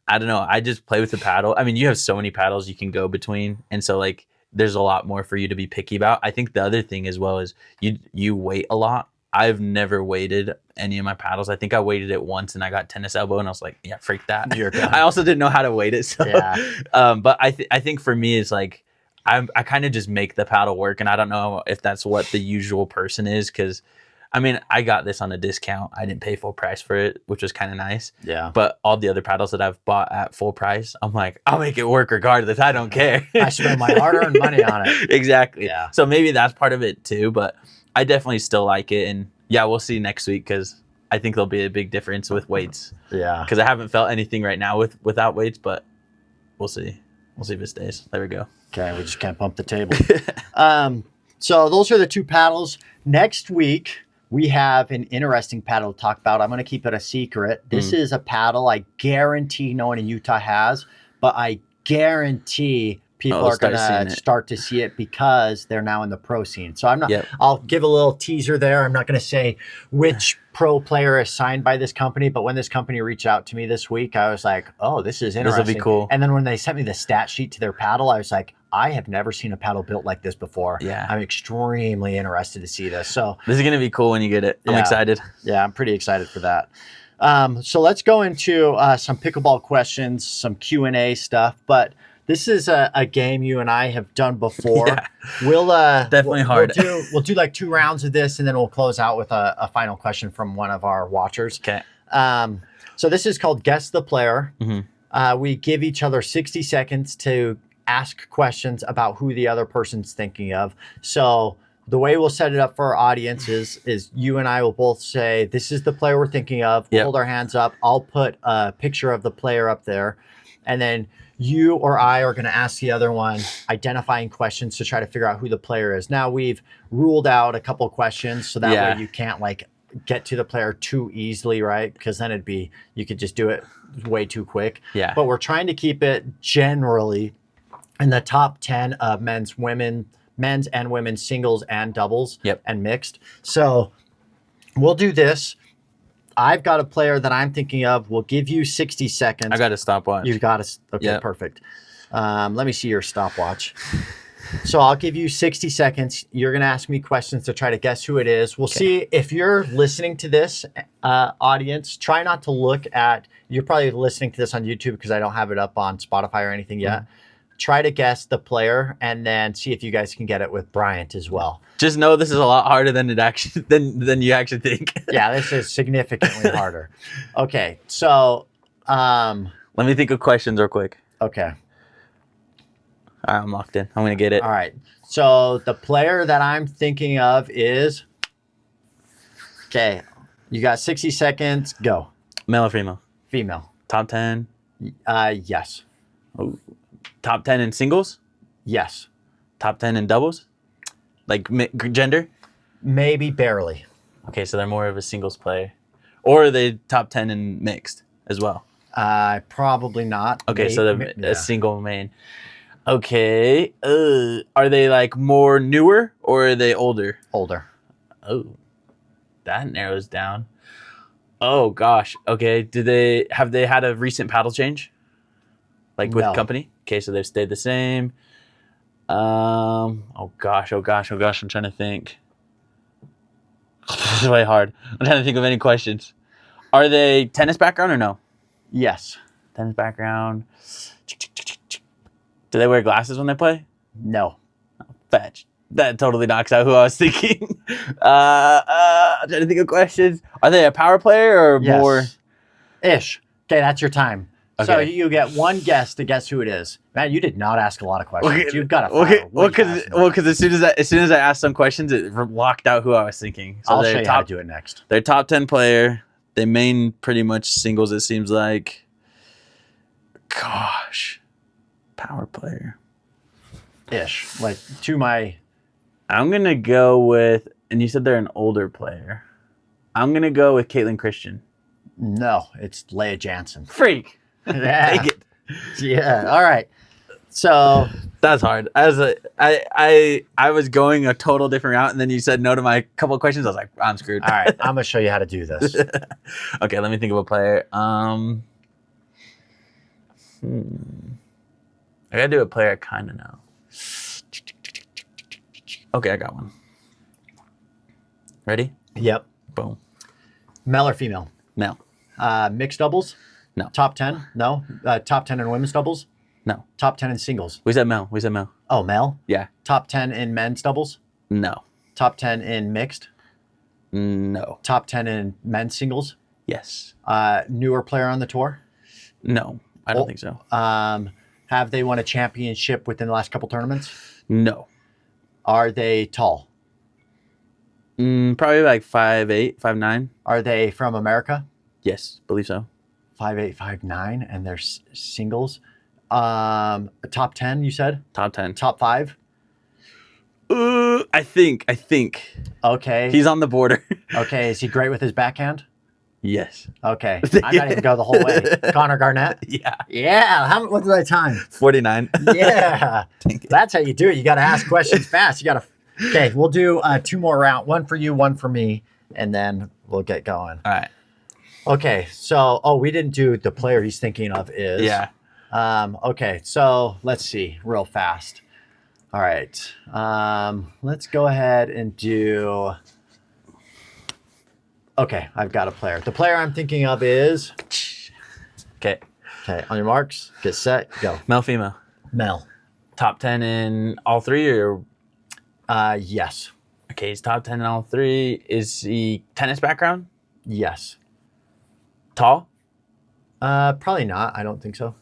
I don't know, I just play with the paddle. I mean, you have so many paddles you can go between. And so like, there's a lot more for you to be picky about. I think the other thing as well is you weight a lot. I've never weighted any of my paddles. I think I weighted it once and I got tennis elbow and I was like, yeah, freak that. You're done. I also didn't know how to weight it. So, but I think for me, it's like, I kind of just make the paddle work. And I don't know if that's what the usual person is. Cause I mean, I got this on a discount. I didn't pay full price for it, which was kind of nice. Yeah. But all the other paddles that I've bought at full price, I'm like, I'll make it work regardless. I don't care. I spent my hard-earned money on it. Exactly. Yeah. So maybe that's part of it too. But I definitely still like it. And yeah, we'll see next week because I think there'll be a big difference with weights. Yeah. Because I haven't felt anything right now without weights, but we'll see. We'll see if it stays. There we go. Okay, we just can't bump the table. So those are the 2 paddles. Next week, we have an interesting paddle to talk about. I'm going to keep it a secret. This is a paddle I guarantee no one in Utah has, but I guarantee people are going to start to see it because they're now in the pro scene. So I'm not, I'll give a little teaser there. I'm not going to say which pro player is signed by this company, but when this company reached out to me this week, I was like, oh, this is interesting. This will be cool. And then when they sent me the stat sheet to their paddle, I was like, I have never seen a paddle built like this before. Yeah. I'm extremely interested to see this. So this is going to be cool when you get it. I'm excited. Yeah, I'm pretty excited for that. So let's go into some pickleball questions, some Q&A stuff, but this is a game you and I have done before. Yeah. We'll definitely hard. We'll do like 2 rounds of this, and then we'll close out with a final question from one of our watchers. Okay. So this is called Guess the Player. We give each other 60 seconds to ask questions about who the other person's thinking of. So the way we'll set it up for our audience is you and I will both say, this is the player we're thinking of. We'll hold our hands up. I'll put a picture of the player up there, and then you or I are going to ask the other one identifying questions to try to figure out who the player is. Now we've ruled out a couple of questions so that way you can't like get to the player too easily, right? Because then you could just do it way too quick. Yeah. But we're trying to keep it generally in the top 10 of men's and women's singles and doubles and mixed. So we'll do this. I've got a player that I'm thinking of. We'll give you 60 seconds. I got to stop watch. You've got to. Okay, perfect. Let me see your stopwatch. So I'll give you 60 seconds. You're going to ask me questions to try to guess who it is. We'll see if you're listening to this, audience. Try not to look at, you're probably listening to this on YouTube because I don't have it up on Spotify or anything yet. Try to guess the player and then see if you guys can get it with Bryant as well. Just know this is a lot harder than than you actually think. Yeah, this is significantly harder. Okay, so let me think of questions real quick. Okay. All right, I'm locked in. I'm going to get it. All right. So the player that I'm thinking of is... Okay. You got 60 seconds. Go. Male or female? Female. Top 10? Yes. Oh. Top 10 in singles? Yes. Top 10 in doubles? Like gender? Maybe barely. Okay, so they're more of a singles player. Or are they top 10 in mixed as well? Probably not. Okay, so they're a single main. Okay. Are they like more newer or are they older? Older. Oh, that narrows down. Oh gosh. Okay. Have they had a recent paddle change? Like with company? Okay, so they've stayed the same. Oh gosh. I'm trying to think. This is way hard. I'm trying to think of any questions. Are they tennis background or no? Yes. Tennis background. Do they wear glasses when they play? No. Fetch. That totally knocks out who I was thinking. I'm trying to think of questions. Are they a power player or more? Ish. Okay, that's your time. Okay. So you get one guess to guess who it is. Man, you did not ask a lot of questions. Okay. You've got to. Well, because as soon as I asked some questions, it locked out who I was thinking. So I'll show you how to do it next. They're top 10 player. They main pretty much singles. It seems like. Gosh. Power player. Ish. Like to my... I'm going to go with, and you said they're an older player. I'm going to go with Caitlin Christian. No, it's Leia Jansen. Freak. Yeah. Take it. Yeah. All right. So that's hard. I was going a total different route, and then you said no to my couple of questions. I was like, I'm screwed. All right. I'm going to show you how to do this. Okay, let me think of a player. I gotta do a player I kind of know. Okay, I got one. Ready? Yep. Boom. Male or female? Male. Mixed doubles? No. Top 10? No. Top 10 in women's doubles? No. Top 10 in singles? We said male. Oh, male? Yeah. Top 10 in men's doubles? No. Top 10 in mixed? No. Top 10 in men's singles? Yes. Newer player on the tour? No, I don't think so. Have they won a championship within the last couple tournaments? No. Are they tall? Probably like 5'8", 5'9". Are they from America? Yes, believe so. 5'8", 5'9", and they're singles. Top 10, you said? Top 10. Top 5? I think. Okay. He's on the border. Okay, is he great with his backhand? Yes. Okay. I gotta even go the whole way. Connor Garnett? Yeah. Yeah. What did I time? 49. Yeah. That's how you do it. You got to ask questions fast. You got to. Okay, we'll do 2 more rounds. One for you, one for me, and then we'll get going. All right. Okay. So, we didn't do the player he's thinking of is. Yeah. Okay. So let's see real fast. All right. Let's go ahead and do. Okay, I've got a player. The player I'm thinking of is... Okay. Okay, on your marks, get set, go. Male, female? Male. Top 10 in all 3 or... Yes. Okay, he's top 10 in all 3. Is he tennis background? Yes. Tall? Probably not. I don't think so.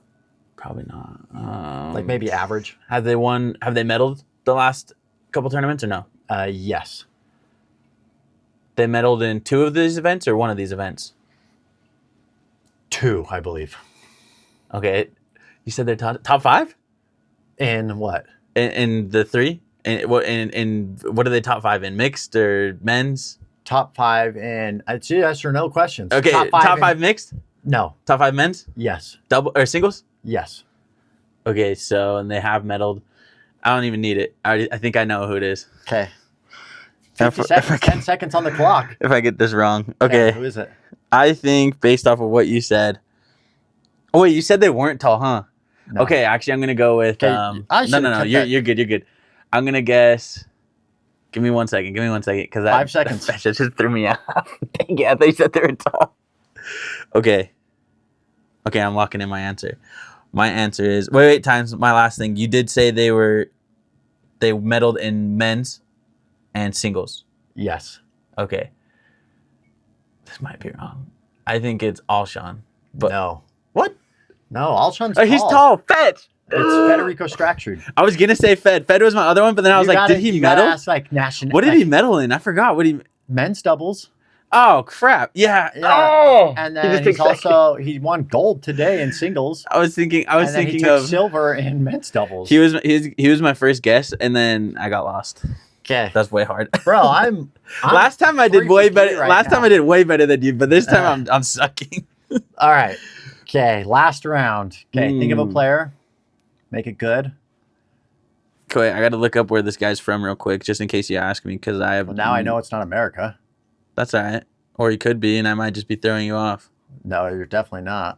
Probably not. Like maybe average. Have they medaled the last couple tournaments or no? Yes. They medaled in 2 of these events or 1 of these events? 2, I believe. Okay. You said they're top 5? In what? In the 3? In what are they top 5 in? Mixed or men's? Top 5 in... It's yes or no questions. Okay, top 5 mixed? No. Top 5 men's? Yes. Double or singles? Yes. Okay, so and they have medaled. I don't even need it. I think I know who it is. Okay. 50 seconds, 10 seconds on the clock. If I get this wrong. Okay. Who is it? I think based off of what you said. Oh, wait, you said they weren't tall, huh? No. Okay, actually, I'm gonna go with. No. You're good. You're good. I'm gonna guess. Give me 1 second. Because 5 seconds. That just threw me off. Dang it! I thought you said they were tall. Okay. Okay, I'm locking in my answer. My answer is wait. Times my last thing. You did say they medaled in men's and singles. Yes. Okay. This might be wrong. I think it's Alshon. But no. What? No, Alshon's tall. He's tall. Fetch. It's Federico Strachard. I was gonna say Fed. Fed was my other one, but then I was like, did he medal? Ask, like, what did he medal in? I forgot. What he men's doubles. Oh crap! Yeah. Oh, and then he won gold today in singles. I was thinking he took silver in men's doubles. He was my first guess, and then I got lost. Okay, that's way hard, bro. I'm last time I did way better. Time I did way better than you, but this time I'm sucking. All right. Okay, last round. Okay, think of a player. Make it good. Okay, I got to look up where this guy's from real quick, just in case you ask me, because I have. Well, now I know it's not America. That's all right. Or he could be, and I might just be throwing you off. No, you're definitely not.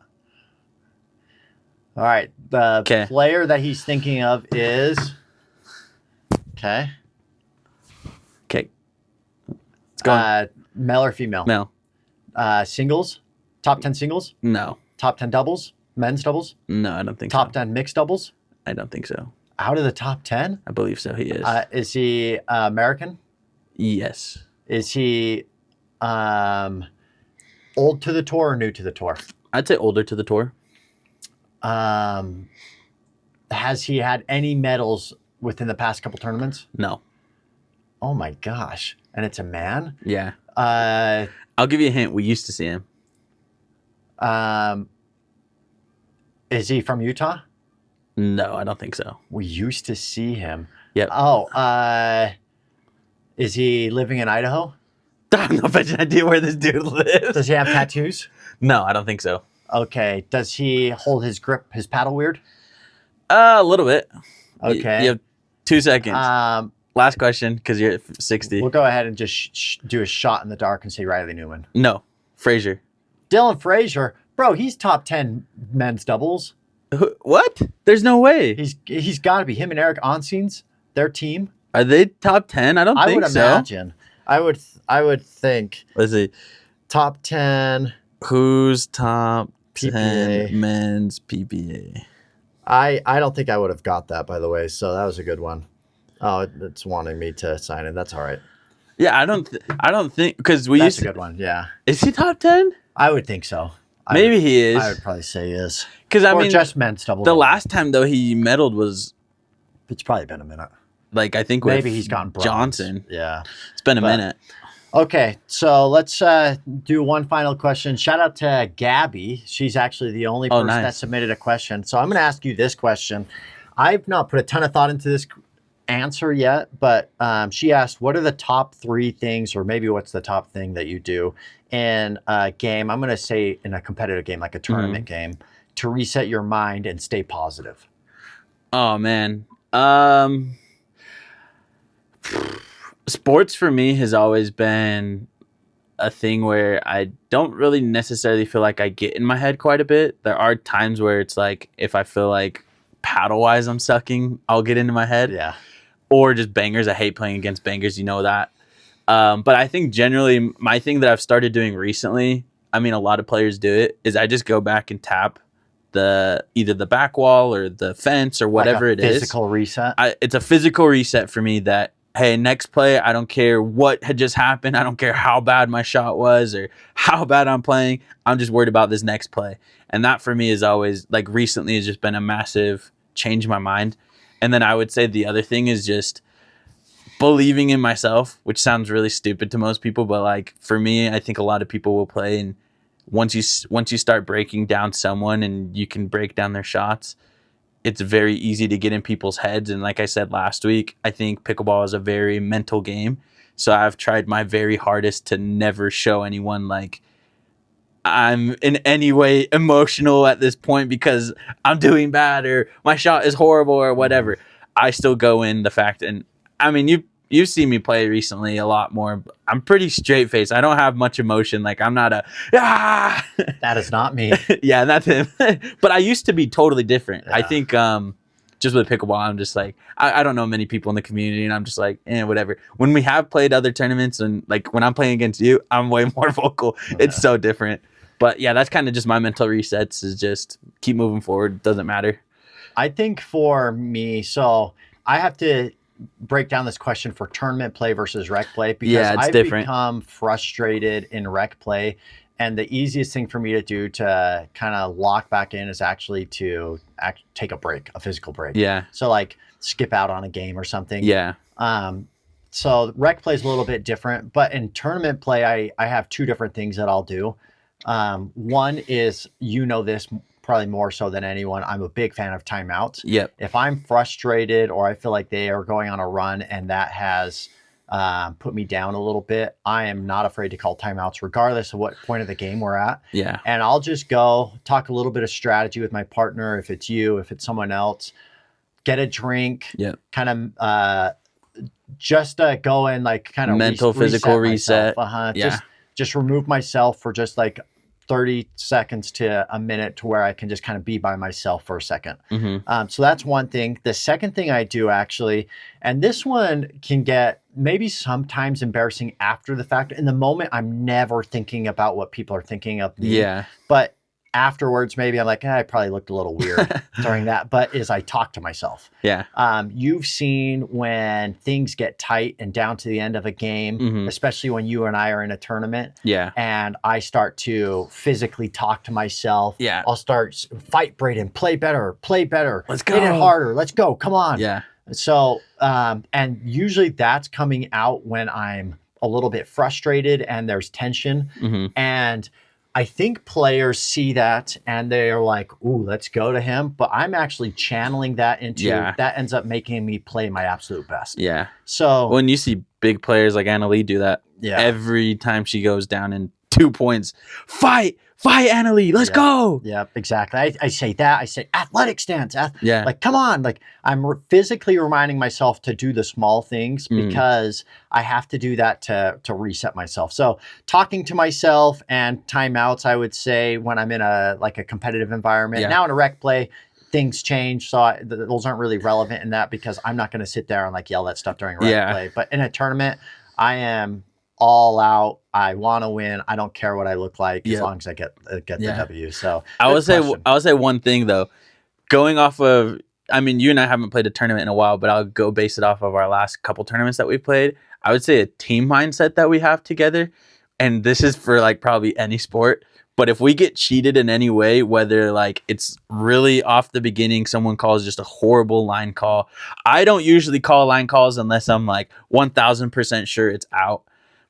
All right. The player that he's thinking of is... Okay. Okay. Let's go. Male or female? Male. Singles? Top 10 singles? No. Top 10 doubles? Men's doubles? No, I don't think so. Top 10 mixed doubles? I don't think so. Out of the top 10? I believe so, he is. Is he American? Yes. Is he... old to the tour or new to the tour? I'd say older to the tour. Has he had any medals within the past couple tournaments? No. Oh my gosh. And it's a man? Yeah. I'll give you a hint. We used to see him. Is he from Utah? No, I don't think so. We used to see him. Yep. Oh, is he living in Idaho? I have no fucking idea where this dude lives. Does he have tattoos? No, I don't think so. Okay. Does he hold his grip, his paddle weird? A little bit. Okay. You have 2 seconds. Last question, because you're at 60. We'll go ahead and just do a shot in the dark and say Riley Newman. No. Frazier. Dylan Frazier. Bro, he's top 10 men's doubles. What? There's no way. He's got to be. Him and Eric Onsiens, their team. Are they top 10? I don't think so. I would imagine. I would think. Let's see. Top 10. Who's top PPA. 10 men's PPA? I don't think I would have got that, by the way. So that was a good one. Oh, it's wanting me to sign in. That's all right. Yeah, I don't think because That's a good one. Yeah. Is he top 10? I would think so. Maybe he is. I would probably say he is. Because I mean, just men's double. The last time though he medaled was. It's probably been a minute. Like I think maybe he's gotten bronze. Johnson. Yeah, it's been a minute. Okay, so let's do one final question. Shout out to Gabby. She's actually the only person that submitted a question. So I'm going to ask you this question. I've not put a ton of thought into this answer yet, but she asked, what are the top 3 things, or maybe what's the top thing that you do in a game? I'm going to say in a competitive game, like a tournament game, to reset your mind and stay positive. Oh, man. Sports for me has always been a thing where I don't really necessarily feel like I get in my head quite a bit. There are times where it's like if I feel like paddle-wise I'm sucking, I'll get into my head. Yeah. Or just bangers. I hate playing against bangers. You know that. But I think generally my thing that I've started doing recently, I mean a lot of players do it, is I just go back and tap either the back wall or the fence or whatever it is. Physical reset. It's a physical reset for me that, hey, next play, I don't care what had just happened. I don't care how bad my shot was or how bad I'm playing. I'm just worried about this next play. And that for me is always, like recently, has just been a massive change in my mind. And then I would say the other thing is just believing in myself, which sounds really stupid to most people. But like for me, I think a lot of people will play. And once you start breaking down someone and you can break down their shots, it's very easy to get in people's heads. And like I said last week, I think pickleball is a very mental game. So I've tried my very hardest to never show anyone like I'm in any way emotional at this point because I'm doing bad or my shot is horrible or whatever. I still go in the fact, and I mean, you've seen me play recently a lot more. I'm pretty straight faced. I don't have much emotion. Like I'm not a That is not me. Yeah, that's him. But I used to be totally different. Yeah. I think just with pickleball, I'm just like I don't know many people in the community, and I'm just like whatever. When we have played other tournaments and like when I'm playing against you, I'm way more vocal. Yeah. It's so different. But yeah, that's kind of just my mental resets. Is just keep moving forward. Doesn't matter. I think for me, so I have to break down this question for tournament play versus rec play because I've become frustrated in rec play. And the easiest thing for me to do to kind of lock back in is actually to take a break, a physical break. Yeah. So like skip out on a game or something. Yeah. So rec play is a little bit different, but in tournament play, I have two different things that I'll do. One is, this probably more so than anyone, I'm a big fan of timeouts. Yep. If I'm frustrated or I feel like they are going on a run and that has put me down a little bit, I am not afraid to call timeouts regardless of what point of the game we're at. Yeah. And I'll just go talk a little bit of strategy with my partner, if it's you, if it's someone else, get a drink, yep. kind of just go and like kind of mental, physical reset. Yeah. Just remove myself for just like 30 seconds to a minute to where I can just kind of be by myself for a second. Mm-hmm. So that's one thing. The second thing I do actually, and this one can get maybe sometimes embarrassing after the fact. In the moment, I'm never thinking about what people are thinking of me. Yeah. But afterwards, maybe I'm like, I probably looked a little weird during that. But is I talk to myself. Yeah. You've seen when things get tight and down to the end of a game, mm-hmm. especially when you and I are in a tournament. Yeah. And I start to physically talk to myself. Yeah. I'll start, fight, Braden, play better. Let's go. Hit it harder. Let's go. Come on. Yeah. So, and usually that's coming out when I'm a little bit frustrated and there's tension. Mm-hmm. And I think players see that and they're like, ooh, let's go to him. But I'm actually channeling that into, that ends up making me play my absolute best. Yeah. So when you see big players like Annalie do that every time she goes down in 2 points, fight, Annalie, let's go. Yeah, exactly. I say that. I say athletic stance. Like, come on. Like I'm physically reminding myself to do the small things because I have to do that to reset myself. So talking to myself and timeouts, I would say when I'm in a competitive environment. Yeah. Now in a rec play, things change. So those aren't really relevant in that because I'm not going to sit there and yell that stuff during rec play. But in a tournament, I am all out. I want to win. I don't care what I look like as long as I get the W. So I would say one thing though, going off of, I mean, you and I haven't played a tournament in a while, but I'll go base it off of our last couple tournaments that we played. I would say a team mindset that we have together, and this is for probably any sport. But if we get cheated in any way, whether it's really off the beginning, someone calls just a horrible line call. I don't usually call line calls unless I'm 1000% sure it's out.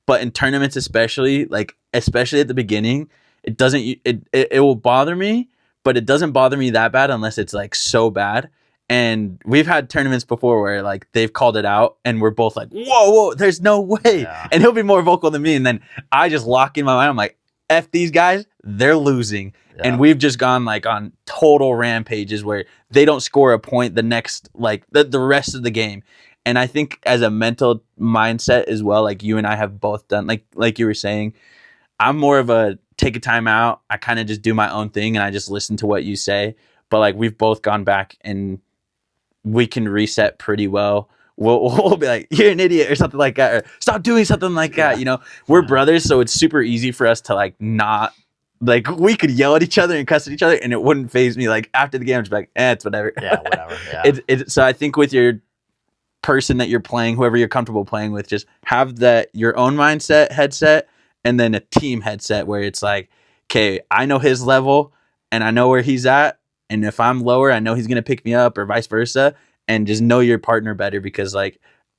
But in tournaments, especially at the beginning, it will bother me, but it doesn't bother me that bad unless it's so bad. And we've had tournaments before where they've called it out and we're both whoa, there's no way. Yeah. And he'll be more vocal than me. And then I just lock in my mind. I'm like, F these guys, they're losing. Yeah. And we've just gone on total rampages where they don't score a point the next, the rest of the game. And I think as a mental mindset as well, you and I have both done, like you were saying, I'm more of a take a time out. I kind of just do my own thing and I just listen to what you say. But we've both gone back and we can reset pretty well. We'll be like, you're an idiot or something like that, or stop doing something like that. We're brothers, so it's super easy for us to not, we could yell at each other and cuss at each other and it wouldn't faze me. After the game, I'm just it's whatever. Yeah, whatever. Yeah. So I think with your person that you're playing, whoever you're comfortable playing with, just have your own mindset headset and then a team headset where it's okay, I know his level and I know where he's at, and if I'm lower, I know he's gonna pick me up or vice versa. And just know your partner better because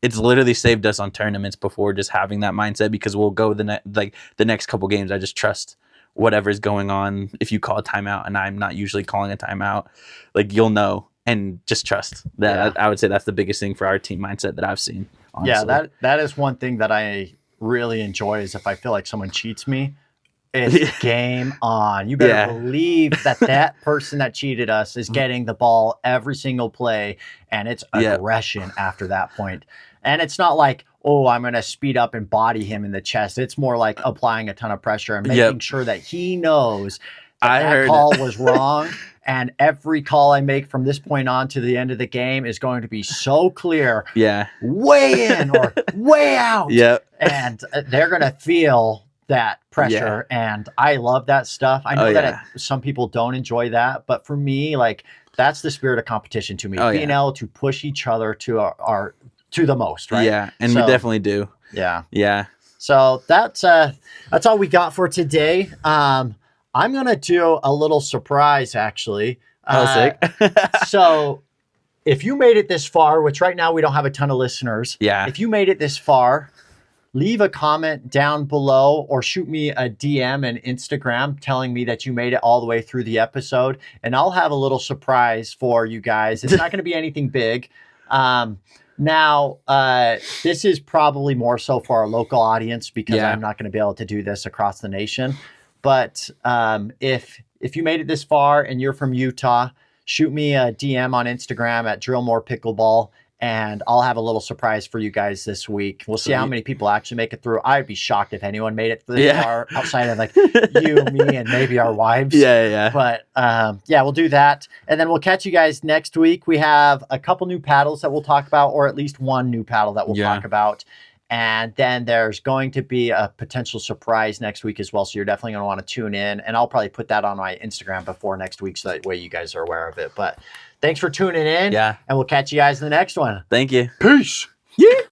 it's literally saved us on tournaments before, just having that mindset, because we'll go the next couple games. I just trust whatever's going on. If you call a timeout and I'm not usually calling a timeout, you'll know. And just trust that. Yeah. I would say that's the biggest thing for our team mindset that I've seen. Honestly. Yeah, that is one thing that I really enjoy is if I feel like someone cheats me, it's game on. You better believe that person that cheated us is getting the ball every single play, and it's aggression after that point. And it's not like, oh, I'm going to speed up and body him in the chest. It's more like applying a ton of pressure and making sure that he knows that call was wrong. And every call I make from this point on to the end of the game is going to be so clear. Yeah. Way in or way out. Yep. And they're going to feel that pressure. And I love that stuff. I know that some people don't enjoy that. But for me, like, that's the spirit of competition to me. Being able to push each other to our to the most, right? Yeah. And we definitely do. Yeah. Yeah. So that's all we got for today. I'm going to do a little surprise, actually. Sick. So if you made it this far, which right now we don't have a ton of listeners. Yeah. If you made it this far, leave a comment down below or shoot me a DM and Instagram telling me that you made it all the way through the episode. And I'll have a little surprise for you guys. It's not going to be anything big. Now, this is probably more so for our local audience because I'm not going to be able to do this across the nation. But if you made it this far and you're from Utah, shoot me a DM on Instagram at Drill More Pickleball, and I'll have a little surprise for you guys this week. We'll see how many people actually make it through. I'd be shocked if anyone made it this far outside of like you, me, and maybe our wives. Yeah. But we'll do that. And then we'll catch you guys next week. We have a couple new paddles that we'll talk about, or at least one new paddle that we'll talk about. And then there's going to be a potential surprise next week as well. So you're definitely going to want to tune in. And I'll probably put that on my Instagram before next week so that way you guys are aware of it. But thanks for tuning in. Yeah. And we'll catch you guys in the next one. Thank you. Peace. Yeah.